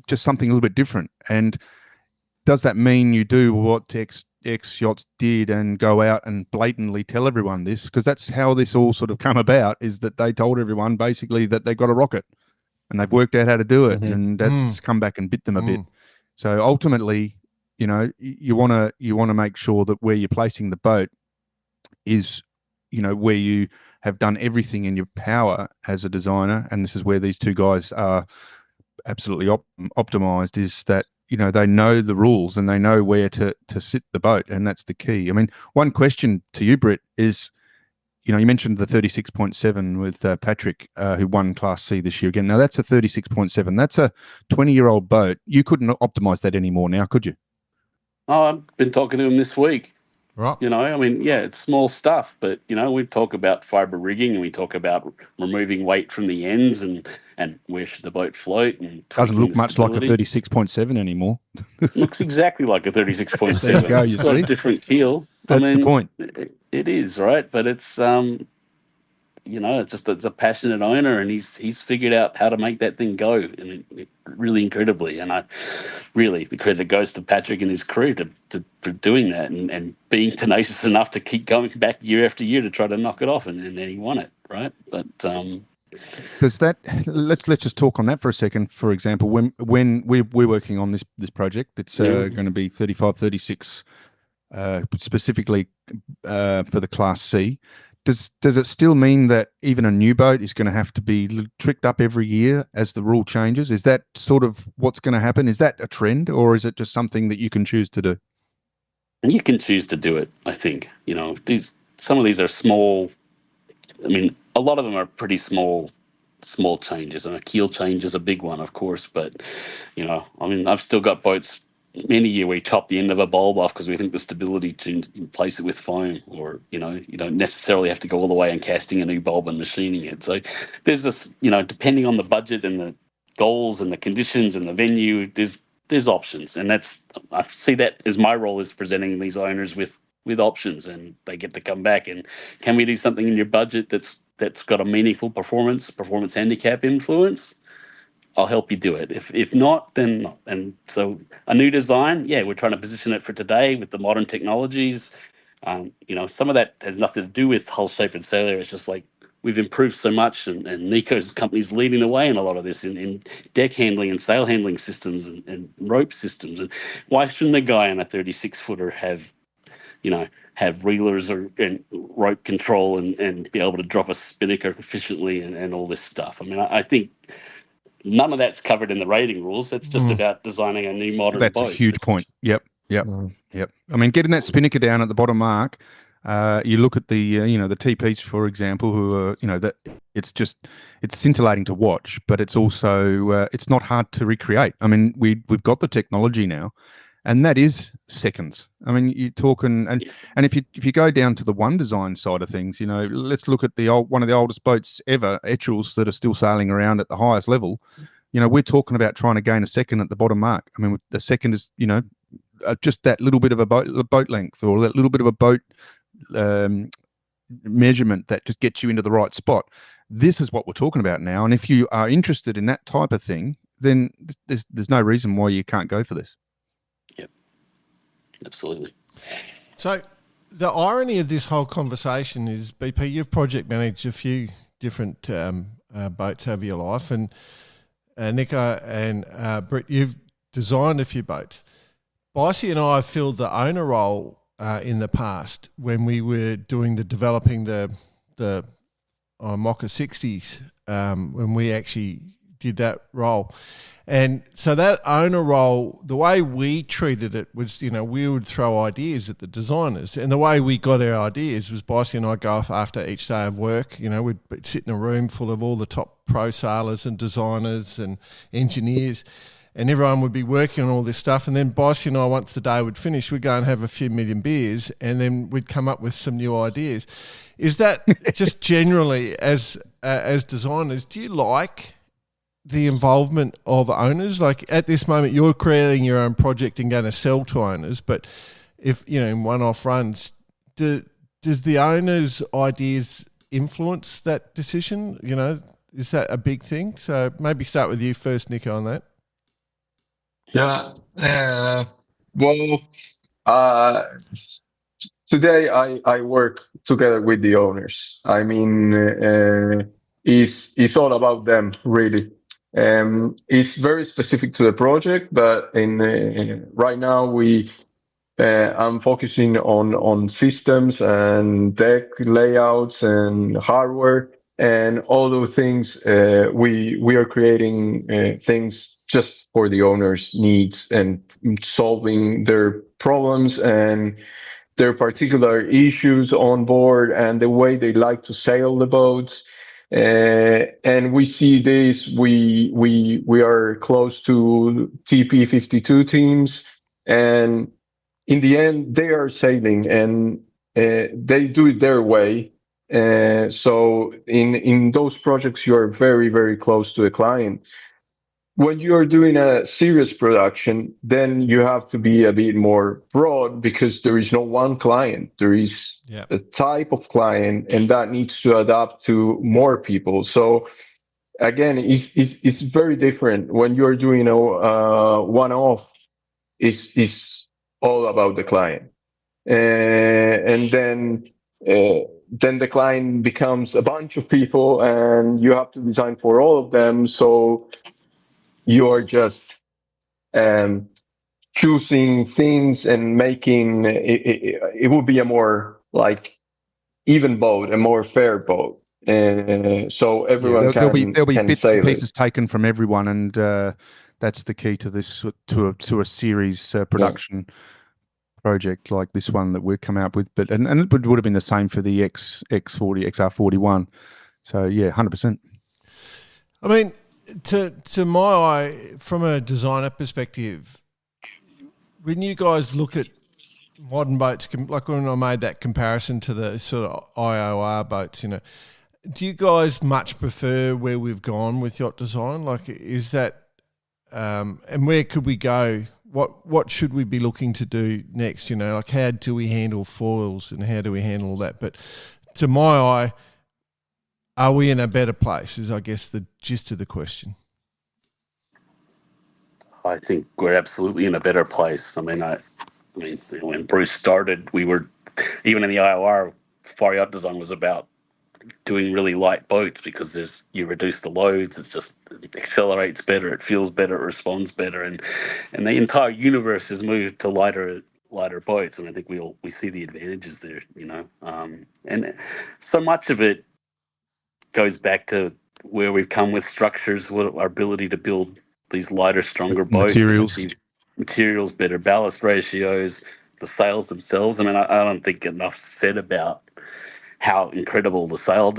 just something a little bit different. And does that mean you do what X Yachts did and go out and blatantly tell everyone this? Because that's how this all sort of come about, is that they told everyone basically that they got a rocket and they've worked out how to do it, and that's come back and bit them a bit. So ultimately, you want to make sure that where you're placing the boat is, where you have done everything in your power as a designer, and this is where these two guys are absolutely optimized, is that they know the rules and they know where to sit the boat, and that's the key. I mean, one question to you, Britt, is you mentioned the 36.7 with Patrick, who won Class C this year again. Now that's a 36.7. That's a 20-year-old boat. You couldn't optimize that anymore now, could you? Oh, I've been talking to him this week. Right. I mean, yeah, it's small stuff, but, we talk about fibre rigging and we talk about removing weight from the ends and where should the boat float. And doesn't look much like a 36.7 anymore. Looks exactly like a 36.7. There you go, you it's got see. a different keel. That's the point. It is, right? But it's, it's a passionate owner, and he's figured out how to make that thing go, and really incredibly. And the credit goes to Patrick and his crew for doing that and being tenacious enough to keep going back year after year to try to knock it off, and then he won it, right? But because let's just talk on that for a second. For example, when we're working on this project, it's going to be 35, 36 specifically for the Class C. Does it still mean that even a new boat is going to have to be tricked up every year as the rule changes? Is that sort of what's going to happen? Is that a trend, or is it just something that you can choose to do? And you can choose to do it, I think. Some of these are small. I mean, a lot of them are pretty small changes, and a keel change is a big one, of course. But, I've still got boats many year we chop the end of a bulb off because we think the stability to replace it with foam, or you don't necessarily have to go all the way and casting a new bulb and machining it. So there's this, depending on the budget and the goals and the conditions and the venue, there's options, and I see that as my role is presenting these owners with options, and they get to come back and, can we do something in your budget that's got a meaningful performance handicap influence? I'll help you do it. If not, then not. And so a new design, we're trying to position it for today with the modern technologies. Some of that has nothing to do with hull shape and sail. It's just like we've improved so much, and Nico's company's leading the way in a lot of this in deck handling and sail handling systems and rope systems. And why shouldn't a guy in a 36-footer have reelers and rope control and be able to drop a spinnaker efficiently and all this stuff? I mean, I think none of that's covered in the rating rules. That's just about designing a new modern boat. That's a huge point. Yep. I mean, getting that spinnaker down at the bottom mark. You look at the the TPs, for example, who are that it's scintillating to watch, but it's also it's not hard to recreate. I mean, we've got the technology now, and that is seconds. I mean, you're talking, and if you go down to the one design side of things, let's look at one of the oldest boats ever, Etchells, that are still sailing around at the highest level. We're talking about trying to gain a second at the bottom mark. I mean, the second is just that little bit of a boat length, or that little bit of a boat measurement that just gets you into the right spot. This is what we're talking about now, and if you are interested in that type of thing, then there's no reason why you can't go for this. Absolutely. So the irony of this whole conversation is, BP, you've project managed a few different boats over your life, and Nico and Britt, you've designed a few boats. Bicey and I have filled the owner role in the past when we were developing the Mocha 60s, when we actually did that role. And so that owner role, the way we treated it was, we would throw ideas at the designers. And the way we got our ideas was Bicey and I go off after each day of work. We'd sit in a room full of all the top pro sailors and designers and engineers. and everyone would be working on all this stuff. And then Bossy and I, once the day would finish, we'd go and have a few million beers, and then we'd come up with some new ideas. Is that just generally as designers, do you like the involvement of owners? Like at this moment, you're creating your own project and going to sell to owners, but if, in one-off runs, does the owner's ideas influence that decision? Is that a big thing? So maybe start with you first, Nico, on that. Yeah. Today I work together with the owners. I mean, it's all about them, really. It's very specific to the project, but right now I'm focusing on systems and deck layouts and hardware and all those things. We are creating things just for the owners' needs and solving their problems and their particular issues on board and the way they like to sail the boats. And we see this. We are close to TP52 teams, and in the end, they are sailing and they do it their way. So in those projects, you are very, very close to the client. When you are doing a serious production, then you have to be a bit more broad because there is no one client. There is a type of client, and that needs to adapt to more people. So again, it's very different when you're doing a one-off. It's all about the client, and then the client becomes a bunch of people, and you have to design for all of them. So you're just choosing things and making it will be a more like even boat, a more fair boat. So everyone there'll be bits and pieces it. taken from everyone, and that's the key to this to a series production project like this one that we've come out with. But and it would have been the same for the XR41. So yeah, 100%. I mean, to my eye, from a designer perspective, when you guys look at modern boats, like when I made that comparison to the sort of IOR boats, do you guys much prefer where we've gone with yacht design? Like, is that, and where could we go? What should we be looking to do next? Like how do we handle foils and how do we handle that? But to my eye, are we in a better place is, I guess, the gist of the question. I think we're absolutely in a better place. I mean, when Bruce started, we were, even in the IOR, Farr yacht design was about doing really light boats because you reduce the loads, it accelerates better, it feels better, it responds better, and the entire universe has moved to lighter boats, and I think we see the advantages there, and so much of it goes back to where we've come with structures, what our ability to build these lighter, stronger boats, materials, better ballast ratios, the sails themselves. I mean, I don't think enough said about how incredible the sail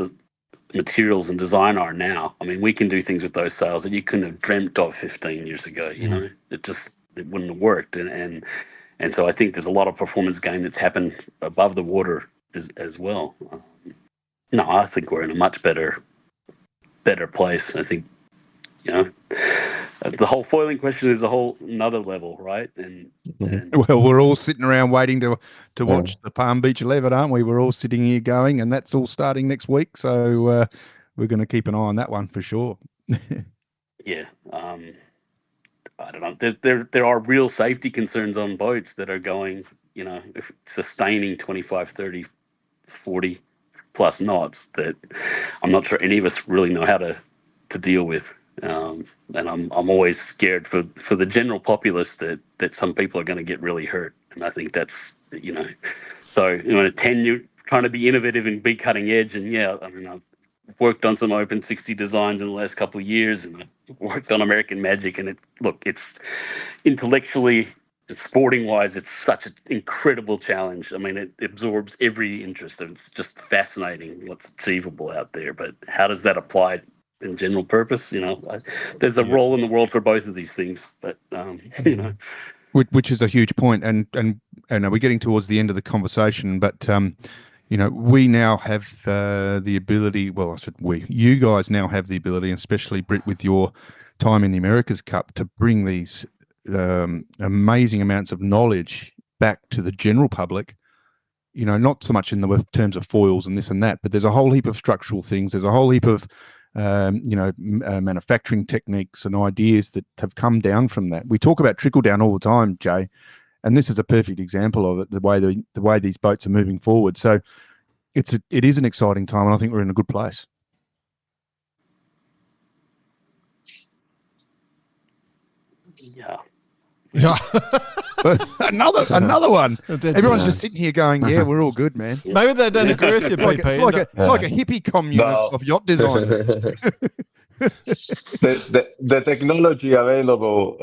materials and design are now. I mean, we can do things with those sails that you couldn't have dreamt of 15 years ago. It wouldn't have worked, and so I think there's a lot of performance gain that's happened above the water as well. No, I think we're in a much better place. I think, the whole foiling question is a whole another level, right? And well, we're all sitting around waiting to watch the Palm Beach 11, aren't we? We're all sitting here going, and that's all starting next week. So we're going to keep an eye on that one for sure. Yeah. I don't know. There are real safety concerns on boats that are going, sustaining 25, 30, 40 plus knots that I'm not sure any of us really know how to deal with. And I'm always scared for the general populace that some people are going to get really hurt. And I think that's, so at 10, you're trying to be innovative and be cutting edge. And I've worked on some Open 60 designs in the last couple of years, and I've worked on American Magic, and it's intellectually and sporting wise, it's such an incredible challenge. I mean, it absorbs every interest, and it's just fascinating what's achievable out there. But how does that apply and general purpose. There's a role in the world for both of these things, but which is a huge point. And we're getting towards the end of the conversation, but we now have the ability. Well, I said we. You guys now have the ability, especially Britt, with your time in the America's Cup, to bring these amazing amounts of knowledge back to the general public. Not so much in the terms of foils and this and that, but there's a whole heap of structural things. There's a whole heap of manufacturing techniques and ideas that have come down from that. We talk about trickle down all the time, Jay, and this is a perfect example of it. The way these boats are moving forward. So it is an exciting time, and I think we're in a good place. Yeah. Yeah. another one. Everyone's just sitting here going, "Yeah, we're all good, man." Maybe they don't agree with you, PP. It's like a hippie commune of yacht designers. the technology available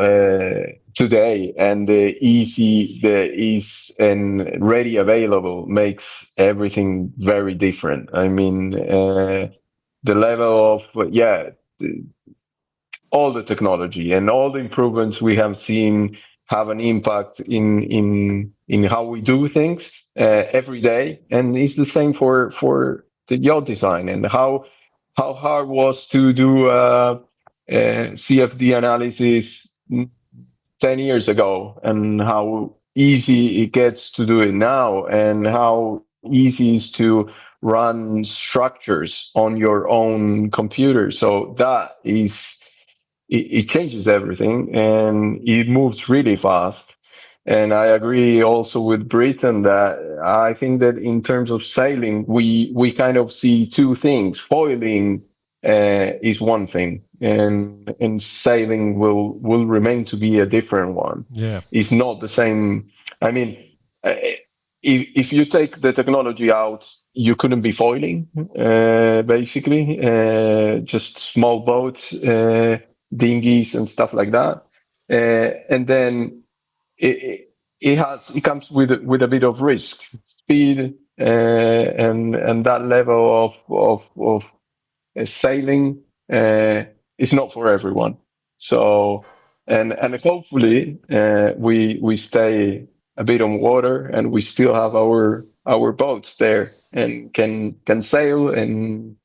today and the ease and ready available makes everything very different. I mean, the level of all the technology and all the improvements we have seen have an impact in how we do things every day, and it's the same for the yacht design and how hard was to do CFD analysis 10 years ago, and how easy it gets to do it now, and how easy it is to run structures on your own computer. So that is. It changes everything, and it moves really fast. And I agree also with Britain that I think that in terms of sailing, we kind of see two things. Foiling is one thing, and sailing will remain to be a different one. Yeah, it's not the same. I mean, if you take the technology out, you couldn't be foiling, basically, just small boats, dinghies and stuff like that, and then it comes with a bit of risk, speed, and that level of sailing is not for everyone. So and hopefully we stay a bit on water, and we still have our boats there and can sail, and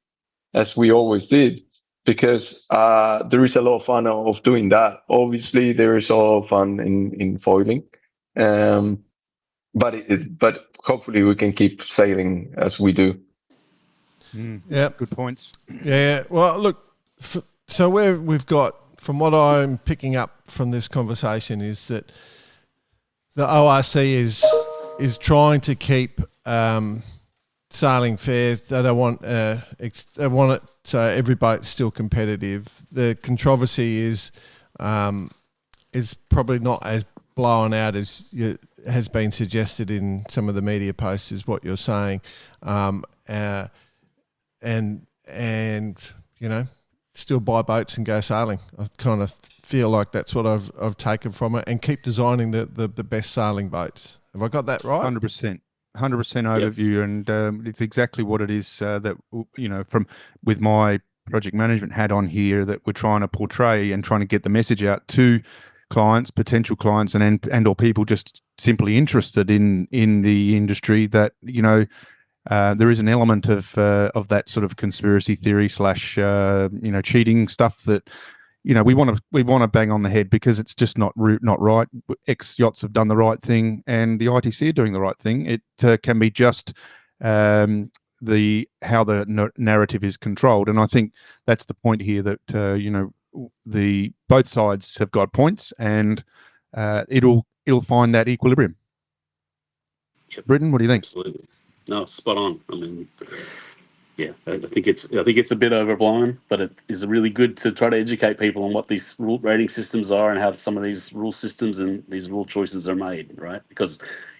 as we always did. Because there is a lot of fun of doing that. Obviously, there is a lot of fun in foiling, but hopefully we can keep sailing as we do. Yeah, good points. Yeah, well, look, so we've got, from what I'm picking up from this conversation, is that the ORC is trying to keep sailing fair. They don't want they want it so every boat's still competitive. The controversy is probably not as blown out as has been suggested in some of the media posts, is what you're saying, and still buy boats and go sailing. I kind of feel like that's what I've taken from it, and keep designing the best sailing boats. Have I got that right? 100%. 100% overview, and it's exactly what it is that from with my project management hat on here, that we're trying to portray and trying to get the message out to clients, potential clients, and or people just simply interested in the industry, that there is an element of that sort of conspiracy theory / cheating stuff that we want to bang on the head, because it's just not right. X yachts have done the right thing, and the ITC are doing the right thing. It can be just how the narrative is controlled, and I think that's the point here, that the both sides have got points, and it'll find that equilibrium. Yep. Britain, what do you think? Absolutely. No, spot on. I mean, yeah, I think it's a bit overblown, but it is really good to try to educate people on what these rule rating systems are and how some of these rule systems and these rule choices are made, right? Because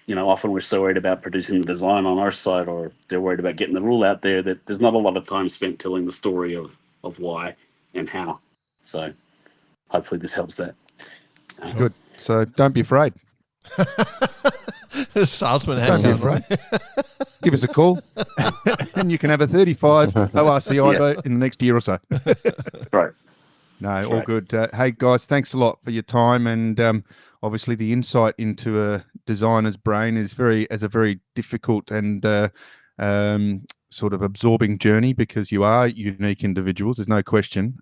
often we're so worried about producing the design on our side, or they're worried about getting the rule out there, that there's not a lot of time spent telling the story of why and how. So hopefully this helps that. Good. So don't be afraid. Salesman hat going, right? Give us a call, and you can have a 35 ORCI boat in the next year or so. Right. No, That's all right. good. Hey, guys, thanks a lot for your time, and obviously the insight into a designer's brain is a very difficult and sort of absorbing journey, because you are unique individuals. There's no question.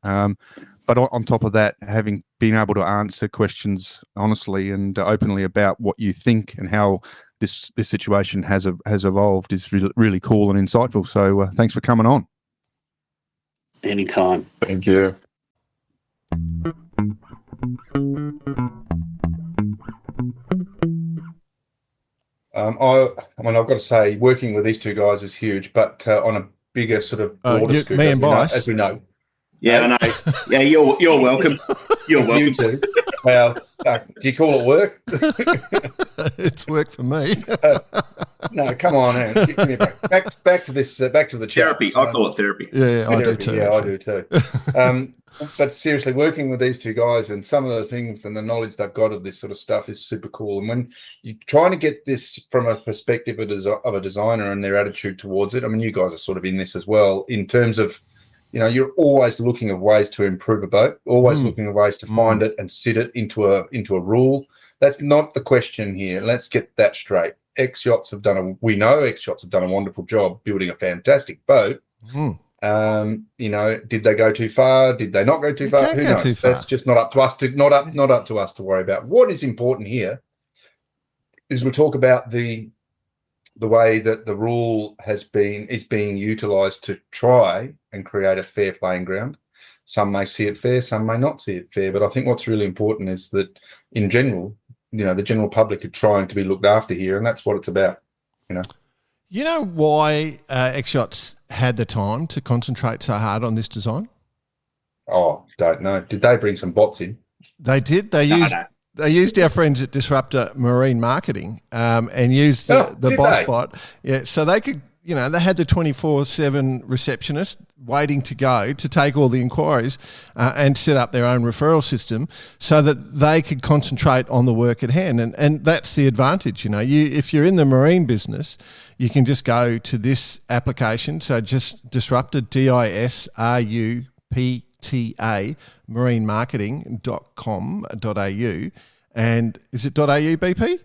But on top of that, having been able to answer questions honestly and openly about what you think and how this situation has evolved is really cool and insightful. So thanks for coming on. Anytime. Thank you. I've got to say, working with these two guys is huge, but on a bigger sort of broader scope, me and Bryce. as we know. Yeah, I know. Yeah, you're welcome. You're welcome. You too. Well, do you call it work? It's work for me. No, come on, man. Give me a break. Back to this. Back to the chat. Therapy. I call it therapy. Yeah, I do Therapy, too. Yeah, actually. I do too. But seriously, working with these two guys and some of the things and the knowledge they've got of this sort of stuff is super cool. And when you're trying to get this from a perspective of a designer and their attitude towards it, I mean, you guys are sort of in this as well, in terms of, you're always looking at ways to improve a boat, always looking at ways to find it and sit it into a rule. That's not the question here. Let's get that straight. X-Yachts have done a wonderful job building a fantastic boat. Did they go too far? Did they not go too far? Who knows? Too far. That's just not up to us to worry about. What is important here is we'll talk about the way that the rule is being utilised to try and create a fair playing ground. Some may see it fair, some may not see it fair. But I think what's really important is that, in general, the general public are trying to be looked after here, and that's what it's about. You know why X-Yachts had the time to concentrate so hard on this design? Oh, don't know. Did they bring some bots in? They did. They used our friends at Disruptor Marine Marketing and used the boss bot. Yeah, so they could, they had the 24/7 receptionist waiting to go to take all the inquiries and set up their own referral system so that they could concentrate on the work at hand. And that's the advantage. If you're in the marine business, you can just go to this application. So just Disruptor, DISRUPTA, marinemarketing.com.au. And is it .au, BP?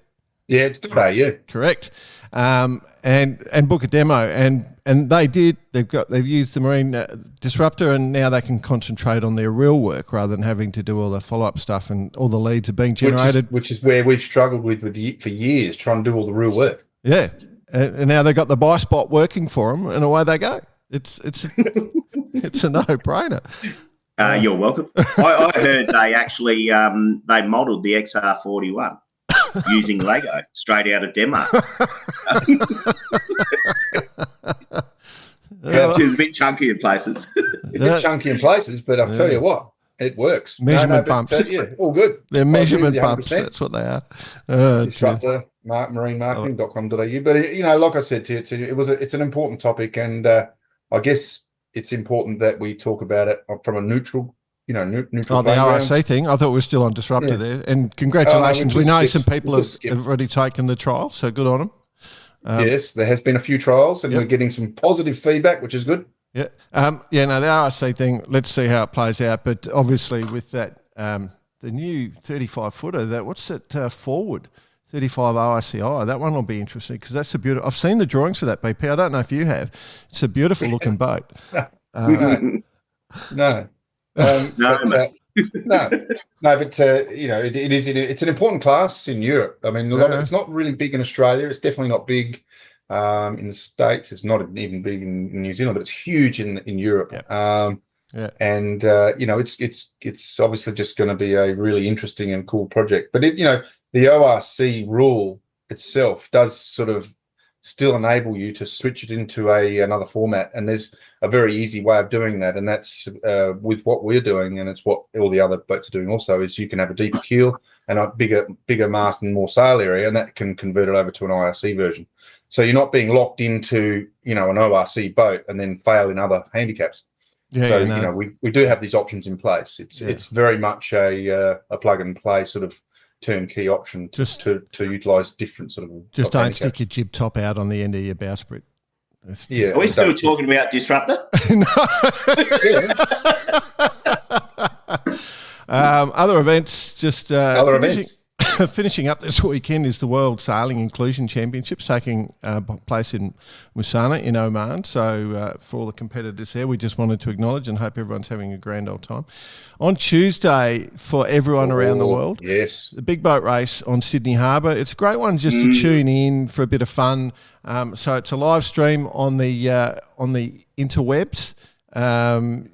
Yeah, it's .au. Correct. And book a demo. And they did. They've used the Marine Disruptor, and now they can concentrate on their real work rather than having to do all the follow-up stuff, and all the leads are being generated. Which is where we've struggled for years, trying to do all the real work. Yeah. And now they've got the buy spot working for them, and away they go. It's it's a no-brainer. You're welcome. I heard they actually they modelled the XR41 using Lego straight out of demo. It was a bit chunky in places. A bit chunky in places, but I'll tell you what, it works. Measurement bumps. All good. They're measurement bumps. That's what they are. Disruptor, marinemarketing.com.au. But like I said to you, it's an important topic, and I guess it's important that we talk about it from a neutral. Neutral. Oh, the ORC thing. I thought we were still on Disruptor there. And congratulations. We know some people have already taken the trial, so good on them. Yes, there has been a few trials, and we're getting some positive feedback, which is good. Yeah. The ORC thing, let's see how it plays out. But obviously with that, the new 35-footer, what's it, forward? 35 ORCI. That one will be interesting because that's a beautiful. I've seen the drawings for that, BP. I don't know if you have. It's a beautiful looking boat. No. But it is. It's an important class in Europe. I mean, it's not really big in Australia. It's definitely not big in the States. It's not even big in New Zealand, but it's huge in Europe. And it's obviously just going to be a really interesting and cool project. But the ORC rule itself does sort of still enable you to switch it into another format, and there's a very easy way of doing that, and that's with what we're doing, and it's what all the other boats are doing also, is you can have a deeper keel and a bigger mast and more sail area, and that can convert it over to an IRC version. So you're not being locked into an ORC boat and then fail in other handicaps. We do have these options in place. It's very much a plug and play sort of turnkey option Just- to utilise different sort of. Just don't handicaps. stick your jib top out on the end of your bowsprit. Yeah, Are we still don't- talking about Disruptor? Other events, just Other events. finishing up this weekend is the World Sailing Inclusion Championships taking place in Musana in Oman. So for all the competitors there, we just wanted to acknowledge and hope everyone's having a grand old time. On Tuesday, for everyone around the world, Yes. the big boat race on Sydney Harbour. It's a great one just to tune in for a bit of fun. So it's a live stream on the interwebs.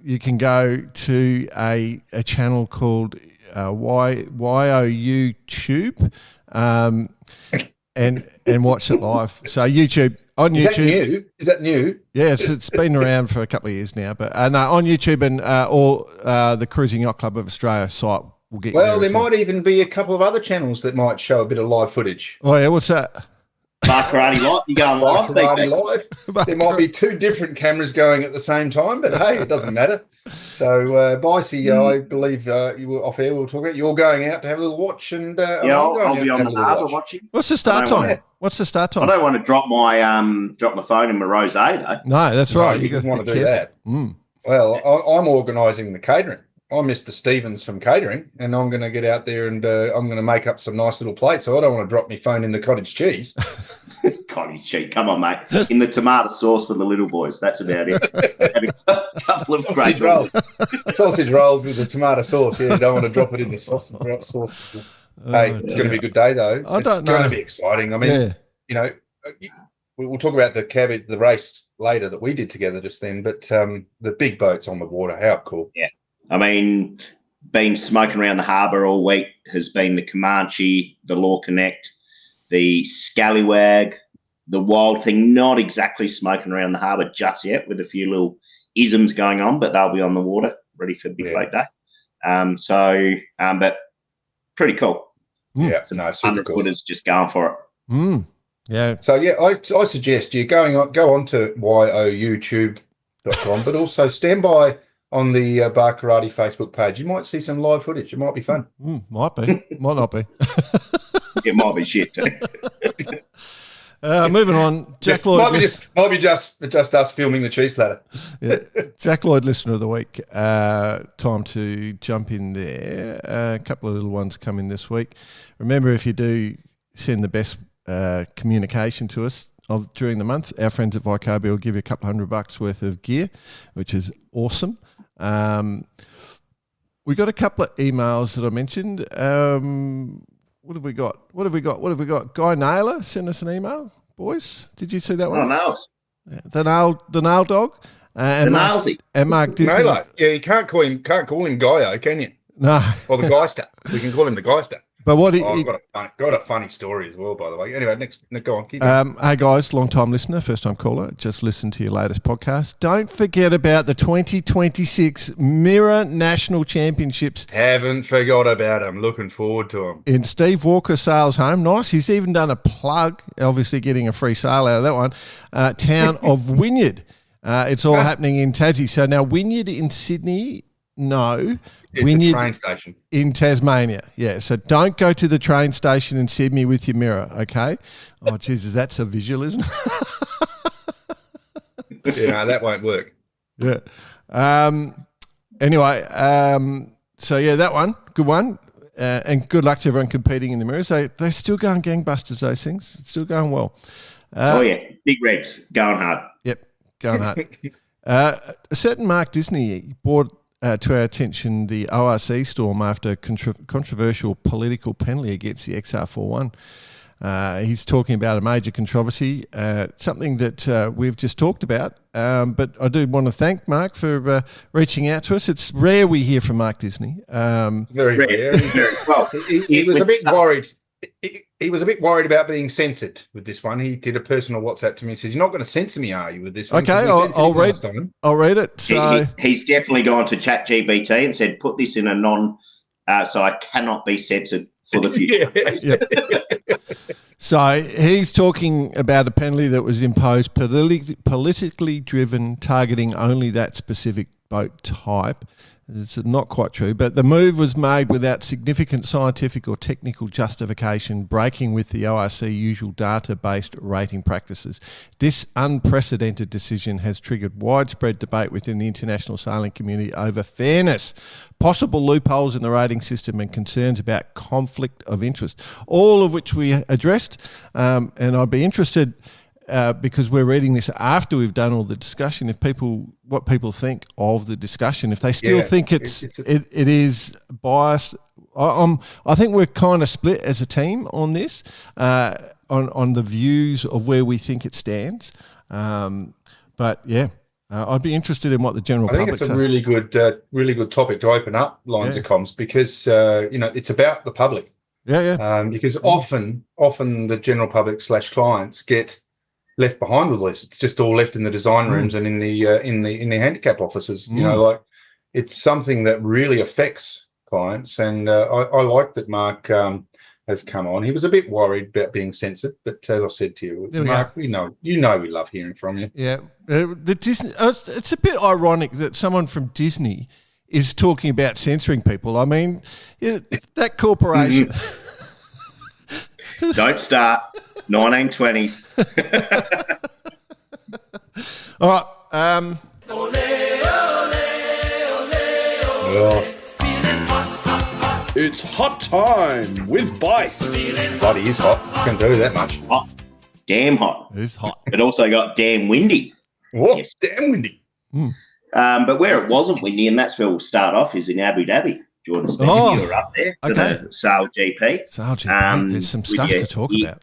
You can go to a channel called YOU Tube and watch it live. So YouTube. On Is YouTube. that new? Is that new? Yes, it's been around for a couple of years now. But no, on YouTube and all the Cruising Yacht Club of Australia site will get you Well, there as well. might even be a couple of other channels that might show a bit of live footage. Oh, yeah, what's that? Bar Karate Live, you going live? Karate BP? live. There might be two different cameras going at the same time, but hey, it doesn't matter. So, Bicey, I believe you were off air. We'll talk about you're going out to have a little watch, and Yeah, I'm I'll going be out on to have the a little harbour watch. watching. What's the start I don't time? want What's the start I time? don't want to drop my phone in my rosé though. No, that's No, right. you gotta want be to do careful. that. Mm. Well, I'm organising the catering. I'm Mr. Stevens from catering, and I'm going to get out there and I'm going to make up some nice little plates. So I don't want to drop my phone in the cottage cheese. Cottage cheese, come on, mate. In the tomato sauce for the little boys. That's about it. Had a couple of Sausage great rolls. Sausage rolls with the tomato sauce. Yeah, you don't want to drop it in the sauce. Hey, it's going to be a good day, though. I It's don't going know. to be exciting. I mean, Yeah. you know, we'll talk about the race later that we did together just then, but the big boats on the water, how cool. I mean, been smoking around the harbour all week has been the Comanche, the Law Connect, the Scallywag, the Wild Thing. Not exactly smoking around the harbour just yet, with a few little isms going on, but they'll be on the water, ready for big boat day. But pretty cool. Yeah, no, super 100 cool. footers just going for it. Mm. Yeah. So yeah, I suggest you go on to youtube.com, but also stand by on the Bar Karate Facebook page. You might see some live footage. It might be fun. Might be. Might not be. It might be shit too. Moving on. Jack Lloyd. Might be just us filming the cheese platter. Yeah. Jack Lloyd, listener of the week. Time to jump in there. A couple of little ones come in this week. Remember, if you do send the best communication to us during the month, our friends at Vicarby will give you a couple $100 worth of gear, which is awesome. We got a couple of emails that I mentioned. What have we got? Guy Naylor sent us an email. Boys, did you see that one? Oh, no. The nail dog. And Nailsy. Mark Disney. Naylor. Yeah, you can't call him Guyo, can you? No. Or the Geister. We can call him the Geister. But what I've got a funny story as well, by the way. Anyway, go on. Keep going. hey guys, long time listener, first time caller. Just listen to your latest podcast. Don't forget about the 2026 Mirror National Championships. Haven't forgot about him. Looking forward to him. In Steve Walker Sales Home. Nice. He's even done a plug, obviously getting a free sale out of that one. Town of Wynyard. It's all happening in Tassie. So now Wynyard in Sydney, no. It's Wynyard a train station. in Tasmania. Yeah. So don't go to the train station in Sydney with your mirror, okay? Oh, Jesus, that's a visual, isn't it? Yeah, no, that won't work. Yeah. Anyway, so yeah, that one, good one. And good luck to everyone competing in the mirror. So they're still going gangbusters, those things. It's still going well. Oh, yeah. Big Reds going hard. Yep, going hard. A certain Mark Disney brought to our attention the ORC storm after a controversial political penalty against the XR41. He's talking about a major controversy, something that we've just talked about. But I do want to thank Mark for reaching out to us. It's rare we hear from Mark Disney. Very rare. Well, He was a bit worried. He was a bit worried about being censored with this one. He did a personal WhatsApp to me and says, "You're not going to censor me, are you, with this one?" Okay, I'll read it. So he's definitely gone to ChatGPT and said, "Put this in a so I cannot be censored for the future." So he's talking about a penalty that was imposed politically driven, targeting only that specific boat type. It's not quite true, but the move was made without significant scientific or technical justification, breaking with the ORC usual data-based rating practices. This unprecedented decision has triggered widespread debate within the international sailing community over fairness, possible loopholes in the rating system, and concerns about conflict of interest, all of which we addressed. And I'd be interested, because we're reading this after we've done all the discussion, what people think of the discussion, if they still think it is biased. I think we're kind of split as a team on this, on the views of where we think it stands. But yeah, I'd be interested in what the general public. I think it's a really good topic to open up lines of comms, because it's about the public. Because often the general public / clients get left behind with this. It's just all left in the design rooms and in the handicap offices. It's something that really affects clients, and I like that Mark has come on. He was a bit worried about being censored, but as I said to you, Mark, we love hearing from you. Yeah, the Disney. It's a bit ironic that someone from Disney is talking about censoring people. I mean, that corporation. Don't start. 1920s. All right. It's hot time with Bice. Bloody is hot. Can do that much. Hot. Damn hot. It's hot. It also got damn windy. What? Yes. Damn windy. But where it wasn't windy, and that's where we'll start off, is in Abu Dhabi. Jordan Smith, you were up there for the Sail GP. Sail GP. There's some stuff to talk about.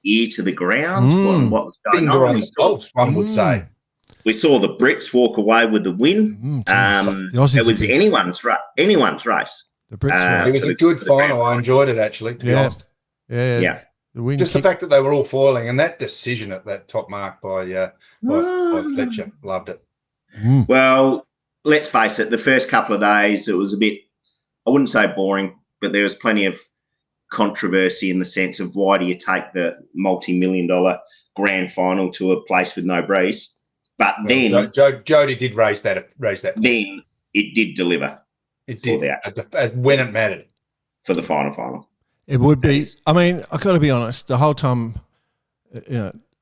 Ear to the ground. What was going Finger on the pulse, one would say. We saw the Brits walk away with the win. It was anyone's race. The Brits. It was a good final. I enjoyed it, actually, to be honest. Yeah. The fact that they were all foiling, and that decision at that top mark by Fletcher, loved it. Well, let's face it, the first couple of days it was a bit, I wouldn't say boring, but there was plenty of controversy in the sense of why do you take the multi-million-dollar grand final to a place with no breeze? But then Jody did raise that. Then it did deliver. It did when it mattered for the final. It would be. I mean, I got to be honest. The whole time,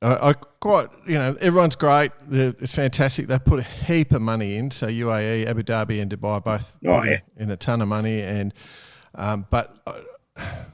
I quite. Everyone's great. It's fantastic. They put a heap of money in. So UAE, Abu Dhabi, and Dubai both in a ton of money. And but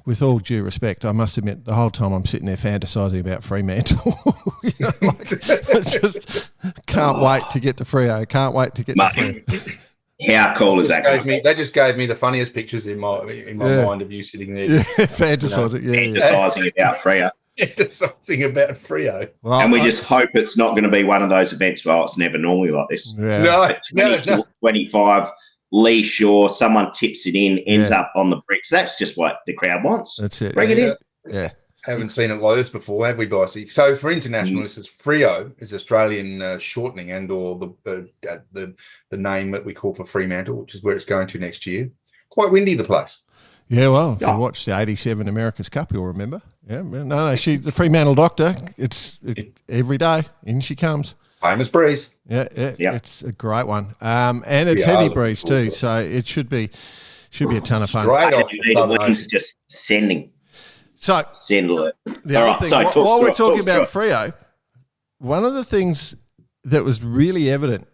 with all due respect, I must admit, the whole time I'm sitting there fantasising about Fremantle. I just can't wait to get to Freo. Can't wait to get to Freo. How cool is that? They just gave me the funniest pictures in my mind of you sitting there. Fantasising. Fantasising about Freo. Fantasising about Freo. Well, and we just hope it's not going to be one of those events. Well, it's never normally like this. Yeah. No. 25. Lee Shaw, someone tips it in, ends up on the bricks. That's just what the crowd wants. That's it. Bring it in. Yeah. Haven't seen it like this before, have we, Bicey? So for international, this is Freo, is Australian shortening and or the name that we call for Fremantle, which is where it's going to next year. Quite windy, the place. Yeah, well, if you watch the 87 America's Cup, you'll remember. Yeah, no, the Fremantle Doctor, it's every day, in she comes. Famous breeze. Yeah, it's a great one. And it's heavy breeze too, so it should be a ton of fun. Straight off the wind's just sending. So send alert. The other thing, while we're talking about Freo, one of the things that was really evident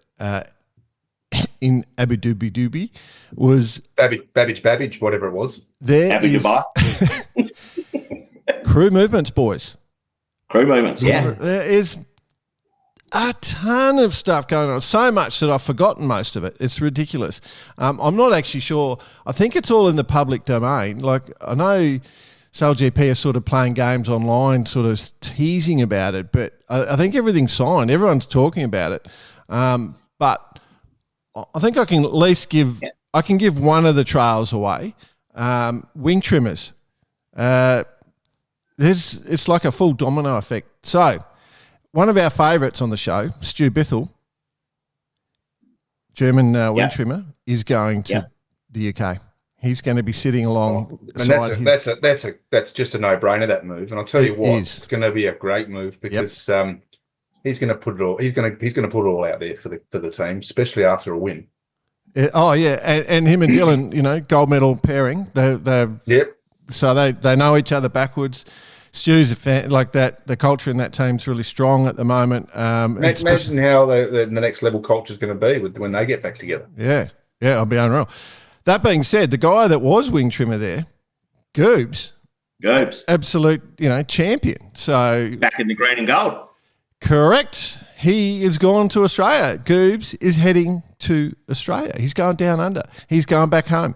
in Abu Dhabi was Babbage, whatever it was. There is crew movements, boys. Crew movements, yeah. There is a ton of stuff going on, so much that I've forgotten most of it. It's ridiculous. I'm not actually sure. I think it's all in the public domain. Like, I know Sail GP are sort of playing games online, sort of teasing about it, but I think everything's signed. Everyone's talking about it. But I think I can at least give one of the trails away. Wing trimmers. It's like a full domino effect. So, one of our favourites on the show, Stu Bithell, German wing trimmer, is going to the UK. He's going to be sitting along. And that's just a no-brainer, that move. And I'll tell you what, it's going to be a great move because he's going to put it all. He's going to put it all out there for the team, especially after a win. and him and Dylan, gold medal pairing. Yep. So they know each other backwards. Stu's a fan like that. The culture in that team's really strong at the moment. Imagine how the next level culture is going to be when they get back together. Yeah, I'll be unreal. That being said, the guy that was wing trimmer there, Goobs, absolute champion. So back in the green and gold. Correct. He is gone to Australia. Goobs is heading to Australia. He's going down under. He's going back home,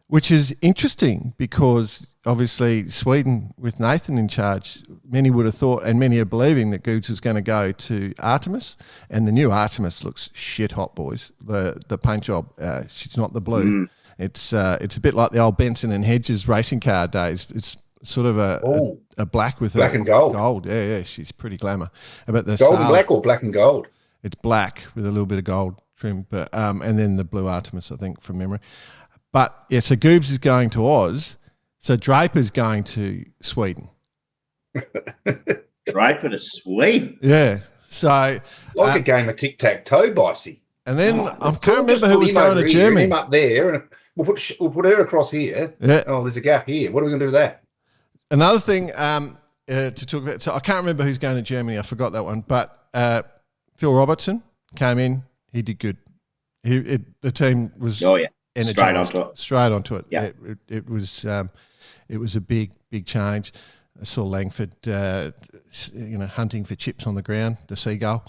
which is interesting because obviously Sweden with Nathan in charge, many would have thought and many are believing that Goobs was going to go to Artemis, and the new Artemis looks shit hot, boys. The paint job, she's not the blue. It's a bit like the old Benson and Hedges racing car days. It's sort of a black with black and gold. Gold, yeah, she's pretty glamour. But the gold and black or black and gold? It's black with a little bit of gold trim, but and then the blue Artemis, I think, from memory. But yeah, so Goobs is going to Oz. So Draper's going to Sweden. Draper to Sweden? Yeah. So like a game of tic-tac-toe, Bicey. And then I can't remember who was going to Germany. Him up there, and we'll put her across here. Yeah. Oh, there's a gap here. What are we going to do with that? Another thing to talk about. So I can't remember who's going to Germany. I forgot that one. But Phil Robertson came in. He did good. The team was straight onto it. Yeah. It was a big change. I saw Langford, hunting for chips on the ground, the seagull.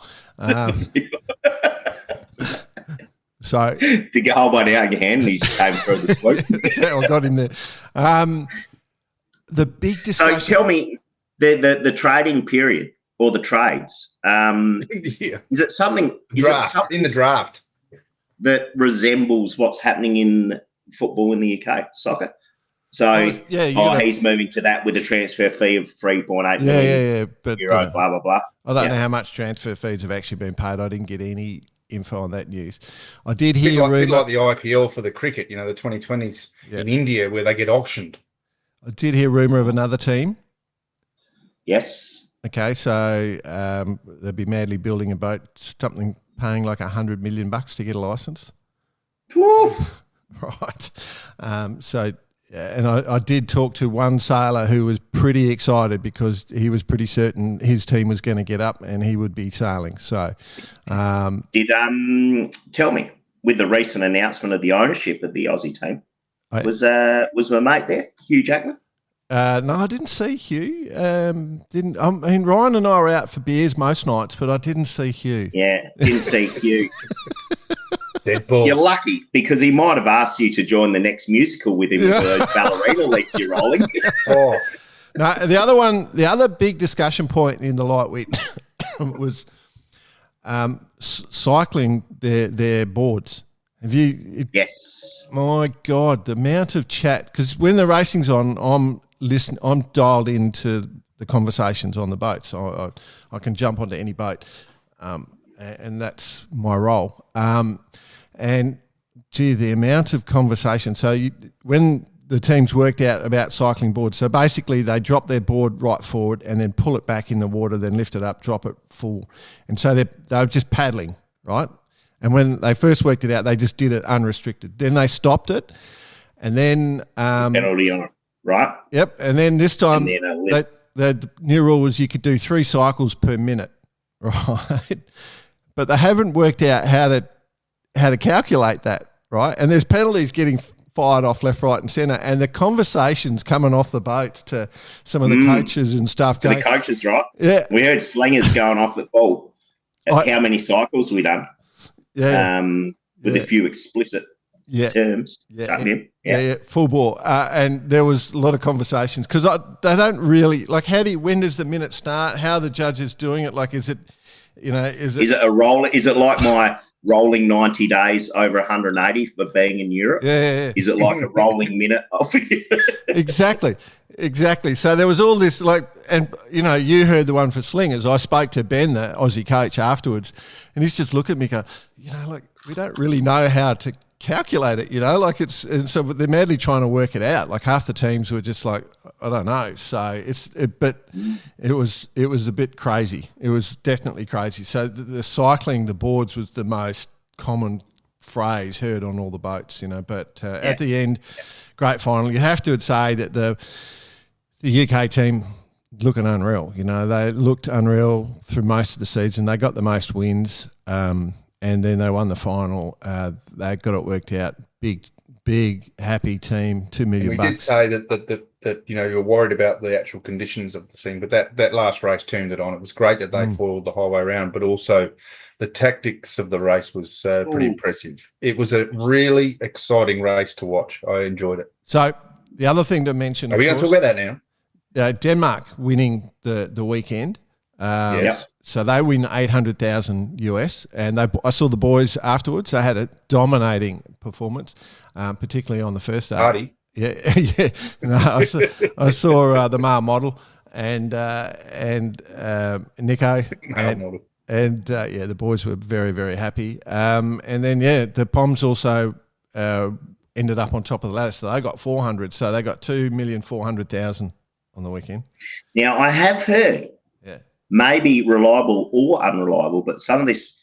So to get hold by out of your hand, and he just came through the swoop. That's how I got in there. The big discussion. So tell me, the trading period or the trades. Is it something? In the draft that resembles what's happening in football in the UK, soccer? So, he's moving to that with a transfer fee of 3.8 million euros, blah, blah, blah. I don't know how much transfer fees have actually been paid. I didn't get any info on that news. I did hear a bit like the IPL for the cricket, the 2020s in India where they get auctioned. I did hear rumour of another team. Yes. Okay, so they'd be madly building a boat, something paying like $100 million to get a licence. Right. And I did talk to one sailor who was pretty excited because he was pretty certain his team was going to get up and he would be sailing. So, tell me, with the recent announcement of the ownership of the Aussie team, was my mate there, Hugh Jackman? No, I didn't see Hugh. Ryan and I were out for beers most nights, but I didn't see Hugh. Yeah, didn't see Hugh. Deadpool. You're lucky because he might have asked you to join the next musical with him for those ballerina leaks you're rolling. No, the other big discussion point in the lightweight was cycling their boards. Have you? Yes. My God, the amount of chat, because when the racing's on, I'm dialed into the conversations on the boats. I can jump onto any boat, and that's my role. And gee, the amount of conversation. So when the teams worked out about cycling boards, so basically they drop their board right forward and then pull it back in the water, then lift it up, drop it full, and so they were just paddling, right? And when they first worked it out, they just did it unrestricted. Then they stopped it, and then penalty on it, right? Yep. And then this time, the new rule was you could do 3 cycles per minute, right? But they haven't worked out how to calculate that, right? And there's penalties getting fired off left, right, and centre, and the conversations coming off the boat to some of the coaches and stuff. The coaches, right? Yeah. We heard slingers going off the ball at how many cycles we done. Yeah. With a few explicit terms. Yeah, full bore. And there was a lot of conversations because they don't really like. When does the minute start? How are the judges doing it? Like, is it a roll? Is it like my rolling 90 days over 180 for being in Europe? Yeah. Is it like a rolling minute? Exactly. So there was all this you heard the one for slingers. I spoke to Ben, the Aussie coach, afterwards, and he's just looking at me going, we don't really know how to calculate it, and so they're madly trying to work it out. Like half the teams were just like, I don't know. So it was a bit crazy. It was definitely crazy. So the cycling, the boards was the most common phrase heard on all the boats, But at the end, great final. You have to say that the UK team looking unreal. They looked unreal through most of the season. They got the most wins, and then they won the final. They got it worked out. Big, happy team. $2 million. We did say that you're worried about the actual conditions of the thing, but that last race turned it on. It was great that they foiled the whole way around, but also the tactics of the race was pretty impressive. It was a really exciting race to watch. I enjoyed it. So the other thing to mention, are we going to talk about that now? Denmark winning the weekend. Yes. So they win $800,000 US, and I saw the boys afterwards. They had a dominating performance, particularly on the first day. Party. Yeah. No, I saw the male model and Nico and the boys were very, very happy. And then the Poms also ended up on top of the ladder, so they got 400. So they got 2,400,000 on the weekend. Now I have heard. Maybe reliable or unreliable, but some of this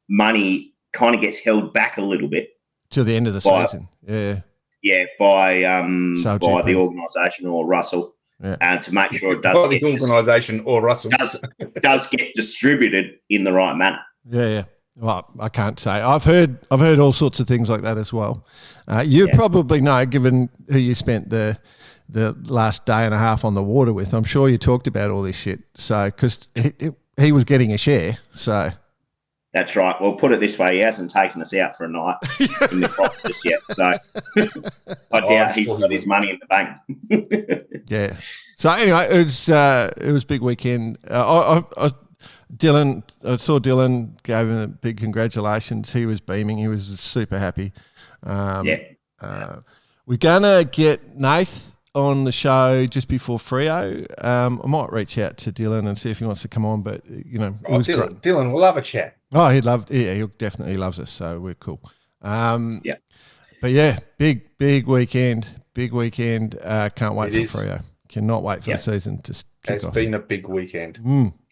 money kind of gets held back a little bit to the end of the season. By the organisation or Russell, to make sure it does. By the organisation or Russell does get distributed in the right manner. Yeah. Well, I can't say. I've heard all sorts of things like that as well. You probably know, given who you spent the last day and a half on the water with. I'm sure you talked about all this shit. So, because he was getting a share. So that's right. Well, put it this way, he hasn't taken us out for a night in the crop just yet. So I doubt he's got his money in the bank. Yeah. So anyway, it was a big weekend. I saw Dylan, gave him a big congratulations. He was beaming. He was super happy. We're gonna get Nath on the show just before Freo. I might reach out to Dylan and see if he wants to come on, but it was great. Dylan will love a chat. Oh, he definitely loves us, so we're cool. But big weekend. Can't wait for Freo. Cannot wait for the season to kick off. It's been a big weekend.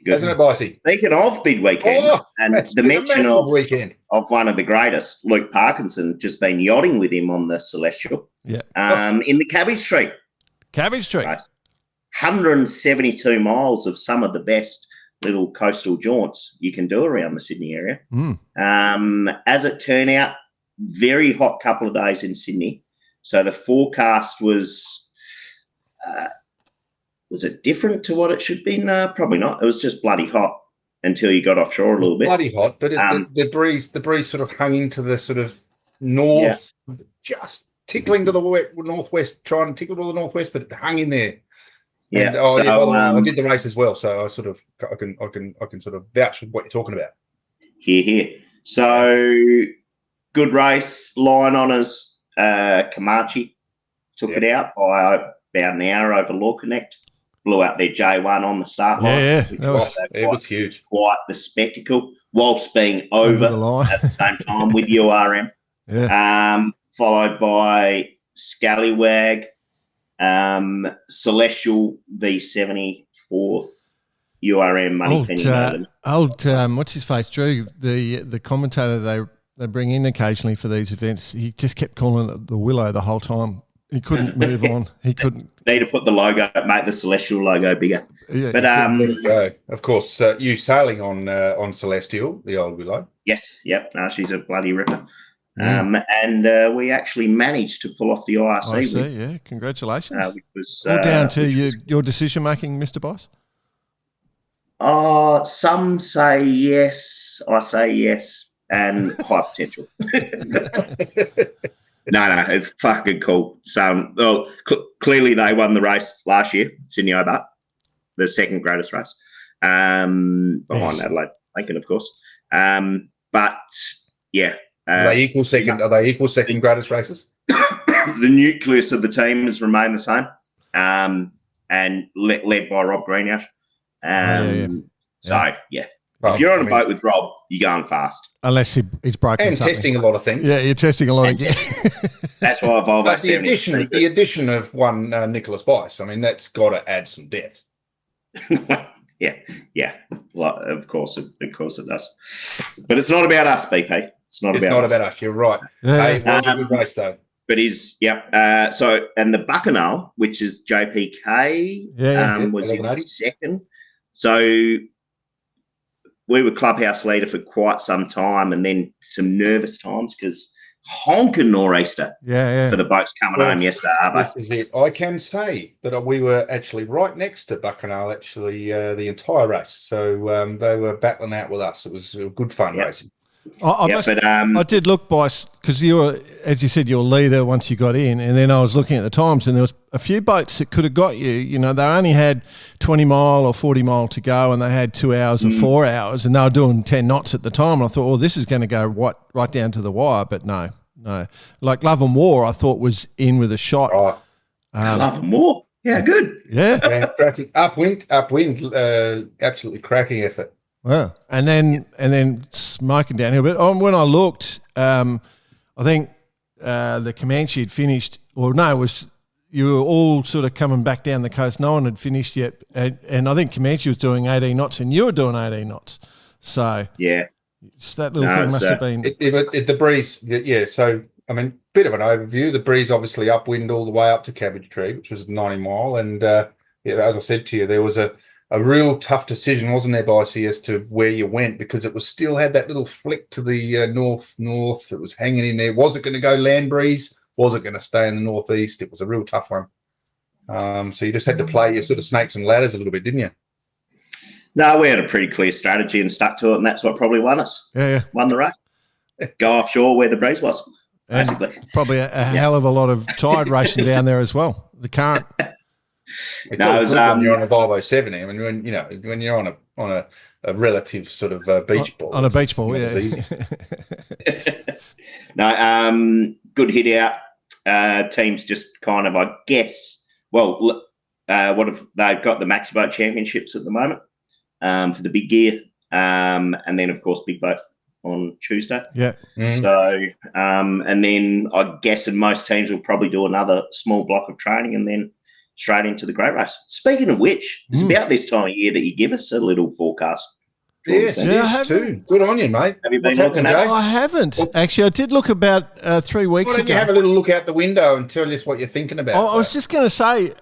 Hasn't it, Bicey? Speaking of big weekend, and the mention of one of the greatest, Luke Parkinson, just been yachting with him on the Celestial. Yeah. In the Cabbage Street. Right. 172 miles of some of the best little coastal jaunts you can do around the Sydney area. As it turned out, very hot couple of days in Sydney. So the forecast was it different to what it should be? No, probably not. It was just bloody hot until you got offshore a little bit. Bloody hot, but the breeze sort of hung into the sort of north, just tickling to the northwest, trying to tickle to the northwest, but it hung in there. Yeah. And, I did the race as well, so I can sort of vouch for what you're talking about. Here. So good race, line honours. Comanche took it out by about an hour over Law Connect. Blew out their J1 on the start line. It was huge. Quite the spectacle, whilst being over the line at the same time with URM. Followed by Scallywag, Celestial V74th, URM Money Penny. What's his face, Drew? The commentator they bring in occasionally for these events. He just kept calling it the Willow the whole time. He couldn't move on. He couldn't. Need to put the logo, make the Celestial logo bigger. Yeah, but of course, you sailing on Celestial, the old Willow. Yes, yep. No, she's a bloody ripper. And we actually managed to pull off the IRC. Congratulations. Which was all down to your decision making, Mr. Boss. Some say yes. I say yes, and high potential. No, it's fucking cool. So, clearly they won the race last year, Sydney Hobart, the second greatest race, behind Adelaide Lincoln, of course. But yeah, are they equal second? Are they equal second greatest races? The nucleus of the team has remained the same, and led by Rob Greenhouse. So yeah. If you're on a boat with Rob, you're going fast. Unless he's broken and something. Testing a lot of things. Yeah, you're testing a lot of gear. That's why Volvo. The addition of one Nicolas Bice, I mean, that's got to add some depth. Yeah. Well, of course it does. But it's not about us, BP. It's not It's about not us. about us. You're right. Yeah. Hey, it was a good race though. But so and the Bacchanal, which is JPK, was in 1180. second. So we were clubhouse leader for quite some time, and then some nervous times because honking nor'easter for the boats coming home yesterday. This is it. I can say that we were actually right next to Bacchanal the entire race. So they were battling out with us. It was good fun racing. I did look, Bryce, because you were, as you said, you're leader once you got in, and then I was looking at the times, and there was a few boats that could have got you. You know, they only had 20 mile or 40 mile to go, and they had 2 hours or 4 hours, and they were doing 10 knots at the time. And I thought, this is going to go right down to the wire, but no. Like Love and War, I thought was in with a shot. Right. Love and War, good. Yeah, cracking upwind, absolutely cracking effort. Well, and then smoking downhill. But when I looked, I think the Comanche had finished. Well, no, you were all sort of coming back down the coast. No one had finished yet, and I think Comanche was doing 18 knots, and you were doing 18 knots. So just that little thing must have been the breeze. Yeah, so I mean, bit of an overview. The breeze obviously upwind all the way up to Cabbage Tree, which was 90 mile, and as I said to you, there was a real tough decision, wasn't there, Bicey, as to where you went, because it was still had that little flick to the north. It was hanging in there. Was it going to go land breeze? Was it going to stay in the northeast? It was a real tough one. So you just had to play your sort of snakes and ladders a little bit, didn't you? No, we had a pretty clear strategy and stuck to it, and that's what probably won us. Won the race. Go offshore where the breeze was, basically. And probably a hell of a lot of tide racing down there as well. The current. It's all good when you're on a Volvo 70. I mean, when you're on a relative sort of beach ball. On a beach ball, No, good hit out. Teams just kind of, I guess. Well, they've got the Maxi Boat Championships at the moment for the big gear, and then of course big boat on Tuesday. Yeah. So, and then I guess most teams will probably do another small block of training and then straight into the great race. Speaking of which, it's about this time of year that you give us a little forecast. Yes, it is too. Good on you, mate. Have you been looking at it? I haven't. Actually, I did look about 3 weeks ago. Why don't you have a little look out the window and tell us what you're thinking about? I was just going to say,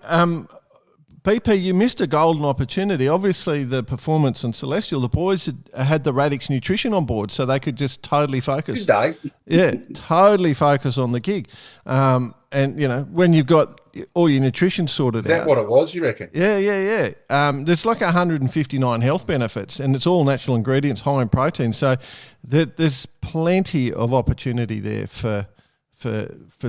BP, you missed a golden opportunity. Obviously, the performance on Celestial, the boys had the Radix nutrition on board, so they could just totally focus. Totally focus on the gig. And, when you've got all your nutrition sorted out. Is that what it was, you reckon? Yeah. There's like 159 health benefits, and it's all natural ingredients, high in protein. So there's plenty of opportunity there for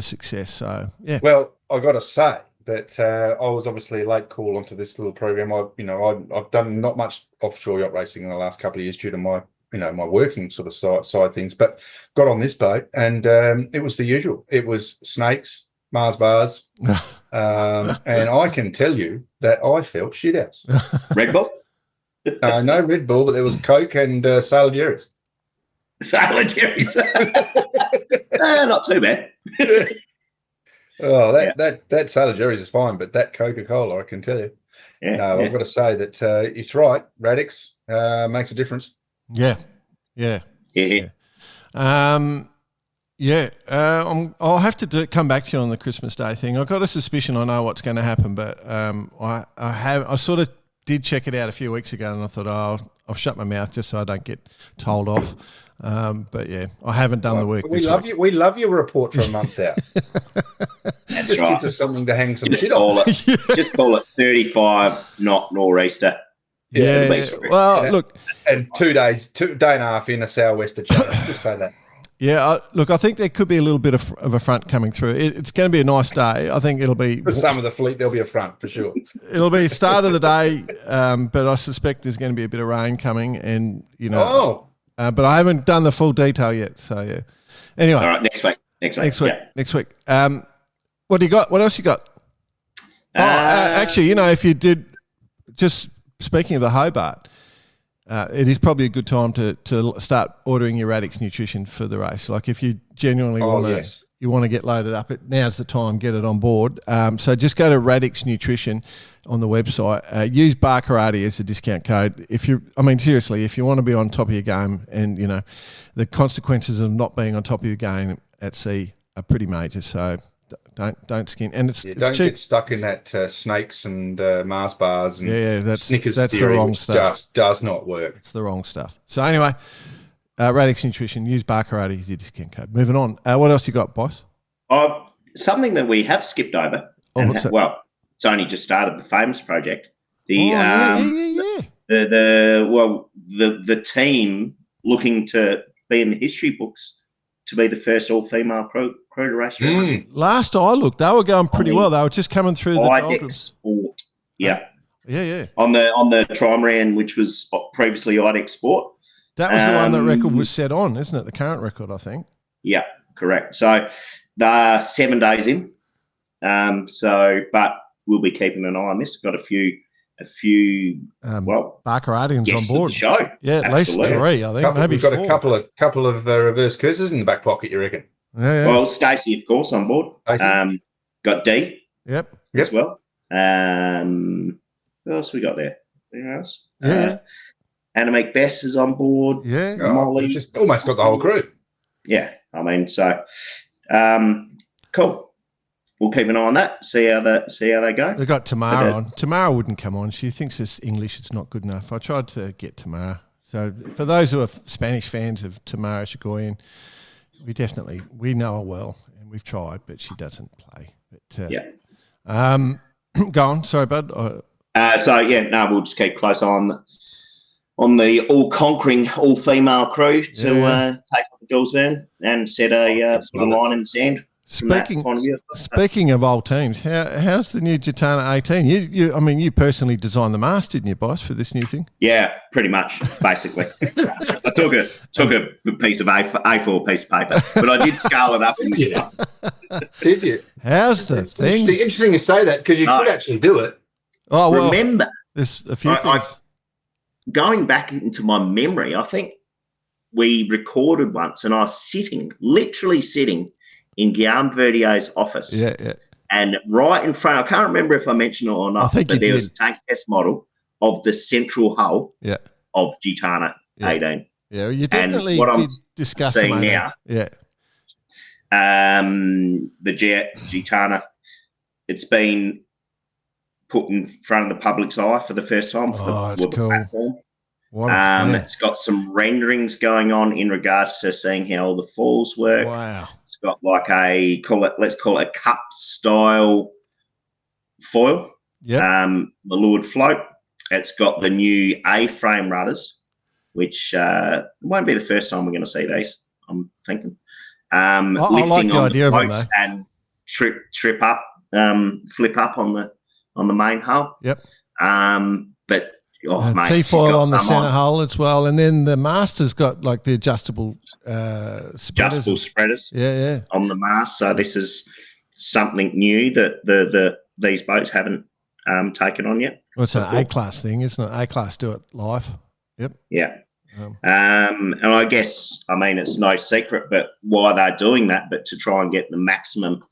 success. So, yeah. Well, I got to say that I was obviously a late call onto this little program. I've done not much offshore yacht racing in the last couple of years due to my my working sort of side things, but got on this boat and it was the usual. It was snakes, Mars bars, and I can tell you that I felt shit house. Red Bull? No Red Bull, but there was Coke and Sailor Jerry's. Sailor Jerry's. Not too bad. Oh, that Sailor Jerry's is fine, but that Coca-Cola, I can tell you. I've got to say that it's right. Radix makes a difference. Yeah. I'll have to come back to you on the Christmas Day thing. I've got a suspicion I know what's going to happen, but I sort of did check it out a few weeks ago, and I thought, I'll shut my mouth just so I don't get told off. But yeah, I haven't done the work. We love you. We love your report for a month out. That's just right. gives us something to hang some shit on. Just call it 35 knot nor'easter. Yeah. Well, look, and 2 days, day and a half in a sou'wester channel. Just say that. Yeah, I think there could be a little bit of a front coming through. It's going to be a nice day. I think it'll be... For some of the fleet, there'll be a front, for sure. It'll be start of the day, but I suspect there's going to be a bit of rain coming and, but I haven't done the full detail yet, so yeah. Anyway. All right, next week. Next week. What do you got? What else you got? Actually, if you did, just speaking of the Hobart, it is probably a good time to start ordering your Radix nutrition for the race. Like if you genuinely want to get loaded up, now's the time, get it on board. So just go to Radix Nutrition on the website. Use Barkarati as the discount code. Seriously, if you want to be on top of your game, and the consequences of not being on top of your game at sea are pretty major. So don't skin, and it's don't cheap. Get stuck in that snakes and Mars bars and that's Snickers that's theory, the wrong which stuff. just does not work. It's the wrong stuff. So anyway, Radix Nutrition, use Barkarati as your discount code. Moving on. What else you got, boss? Something that we have skipped over. What's that? Well, it's only just started, the Famous project. The team looking to be in the history books to be the first all-female crew to race. Last I looked, they were going pretty well. They were just coming through the IDEX Sport. Yeah. Yeah. On the trimaran, which was previously IDEX Sport. That was the one that record was set on, isn't it? The current record, I think. Yeah, correct. So they're 7 days in. But we'll be keeping an eye on this. Got a few Barkaratians on board. The show. Yeah, at least 3, I think. Maybe we've got 4. a couple of reverse curses in the back pocket, you reckon? Yeah. Well, Stacey, of course, on board. Got D. Yep. As well. Who else we got there? Anyone else? Yeah. Annemiek Bess is on board. Yeah. Molly. Just almost got the whole crew. Yeah. Cool. We'll keep an eye on that. See how they go. They got Tamara on. Tamara wouldn't come on. She thinks this English is not good enough. I tried to get Tamara. So for those who are Spanish fans of Tamara Chigoyan, we know her well, and we've tried, but she doesn't play. But go on. Sorry, bud. We'll just keep close on the all-conquering, all-female crew to take on Jules Verne and set a line in the sand. Speaking of old teams, how's the new Gitana 18? You personally designed the mast, didn't you, boss, for this new thing? Yeah, pretty much, basically. I took a piece of A4 piece of paper, but I did scale it up in the stuff. Did you? How's the thing? Interesting you say that, because you could actually do it. Oh, well, remember, there's a few things. Going back into my memory, I think we recorded once, and I was literally sitting in Guillaume Verdier's office. Yeah. And right in front, I can't remember if I mentioned it or not, but there was a tank test model of the central hull of Gitana 18. Yeah, you definitely did discuss seeing now. Yeah. The Gitana, it's been put in front of the public's eye for the first time. It's cool. Platform. It's got some renderings going on in regards to seeing how all the falls work. Wow. It's got like let's call it a cup style foil. Yeah. The lured float. It's got the new A-frame rudders, which won't be the first time we're going to see these, I'm thinking. I like the idea of them, though. And trip up, flip up on the main hull. Yep. But mate, T-foil on the centre hull as well, and then the master's got like the adjustable spreaders. Adjustable spreaders. Yeah. On the mast. So this is something new that these boats haven't taken on yet. Well, it's an A-class thing, isn't it? A-class do it live. Yep. Yeah. And I guess, it's no secret, but why they're doing that, but to try and get the maximum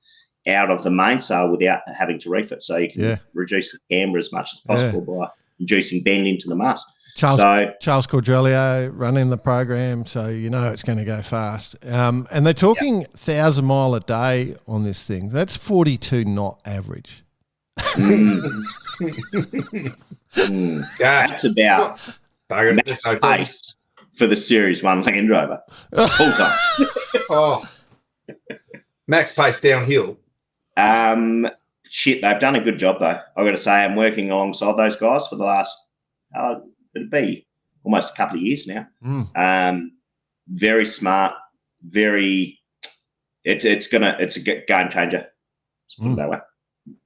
out of the mainsail without having to refit, so you can reduce the camber as much as possible by inducing bend into the mast. Charles Cordrelio running the program, so it's going to go fast. And they're talking 1,000 mile a day on this thing. That's 42 knot average. That's about max pace for the Series 1 Land Rover. Full time. Max pace downhill. They've done a good job, though. I've got to say, I'm working alongside those guys for the last, it'll be almost a couple of years now. Very smart, it's a game changer. Let's put it that way.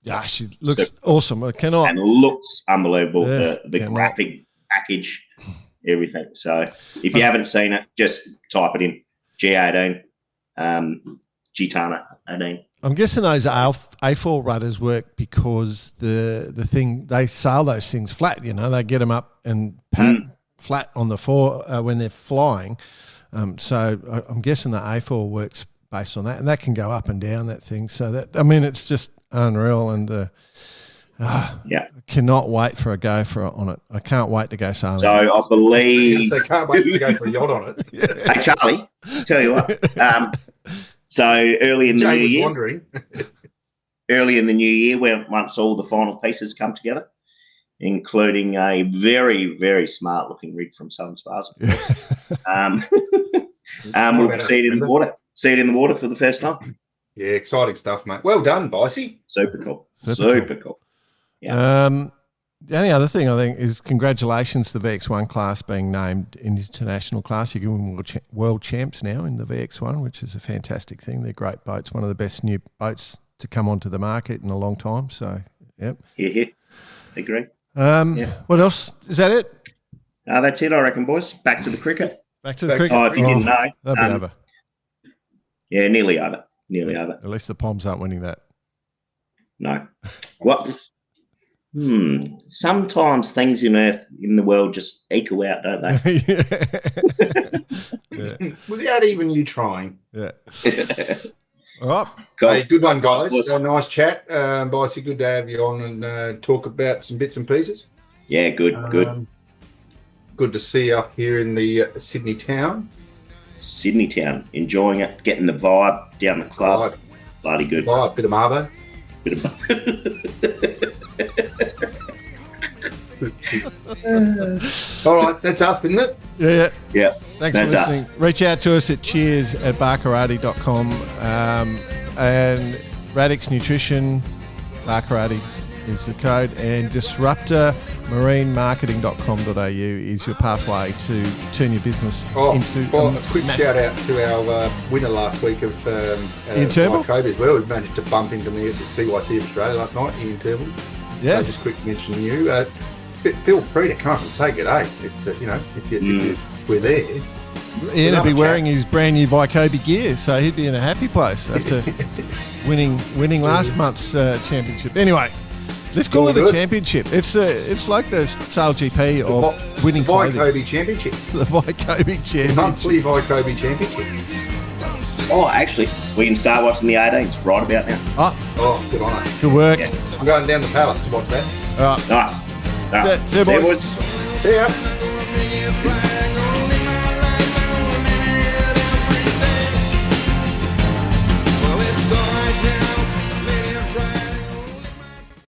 Yeah, she looks awesome. I cannot. And looks unbelievable. The graphic package, everything. So if you haven't seen it, just type it in. G18, Gitana 18. I'm guessing those A4 rudders work because the thing, they sail those things flat, they get them up and flat on the floor when they're flying. So I'm guessing the A4 works based on that, and that can go up and down, that thing. So that, I mean, it's just unreal, and I cannot wait for a go on it. I can't wait to go sailing. So I believe. So can't wait to go for a yacht on it. Hey, Charlie, tell you what. So early in the new year. Wondering. Early in the new year, once all the final pieces come together, including a very, very smart looking rig from Southern Spas. We'll see it in the water. See it in the water for the first time. Yeah, exciting stuff, mate. Well done, Bicey. Super cool. Super cool. Yeah. The only other thing I think is congratulations to the VX1 class being named international class. You're going world champs now in the VX1, which is a fantastic thing. They're great boats, one of the best new boats to come onto the market in a long time. So, yep. Yeah. Agree. What else? Is that it? That's it, I reckon, boys. Back to the cricket. Back to the cricket. Oh, if you didn't know. That'll be over. Yeah, nearly over. Nearly over. At least the Poms aren't winning that. No. What? Sometimes things in the world just equal out, don't they? Yeah. Without even you trying. Yeah. All right. Cool. Hey, good one, guys. Nice chat. Bicey, good to have you on and talk about some bits and pieces. Yeah, good. Good to see you up here in the Sydney town. Sydney town, enjoying it, getting the vibe down the club. Bloody good. Vibe, bit of Marbo. All right, that's us, isn't it? Yeah. Thanks for listening. Reach out to us at cheers@barkarati.com and Radix Nutrition, Barkarati is the code, and disruptormarinemarketing.com.au is your pathway to turn your business into a quick shout out to our winner last week of Ian Turnbull as well. We managed to bump into me at the CYC of Australia last night, Ian Turnbull. Yeah. So just quick mention you. Feel free to come up and say good day. If we're there. Ian would be wearing his brand new Vycobi gear, so he'd be in a happy place after winning last month's championship. Anyway, let's call it a championship. It's like the Sales GP of winning clothing. Vycobi Championship. The Vycobi Championship. Monthly Vycobi Championship. Oh, actually, we can start watching the 18s right about now. Oh, good on us. Good work. Yeah. I'm going down the Palace to watch that. All right. Nice. See you, boys. See ya.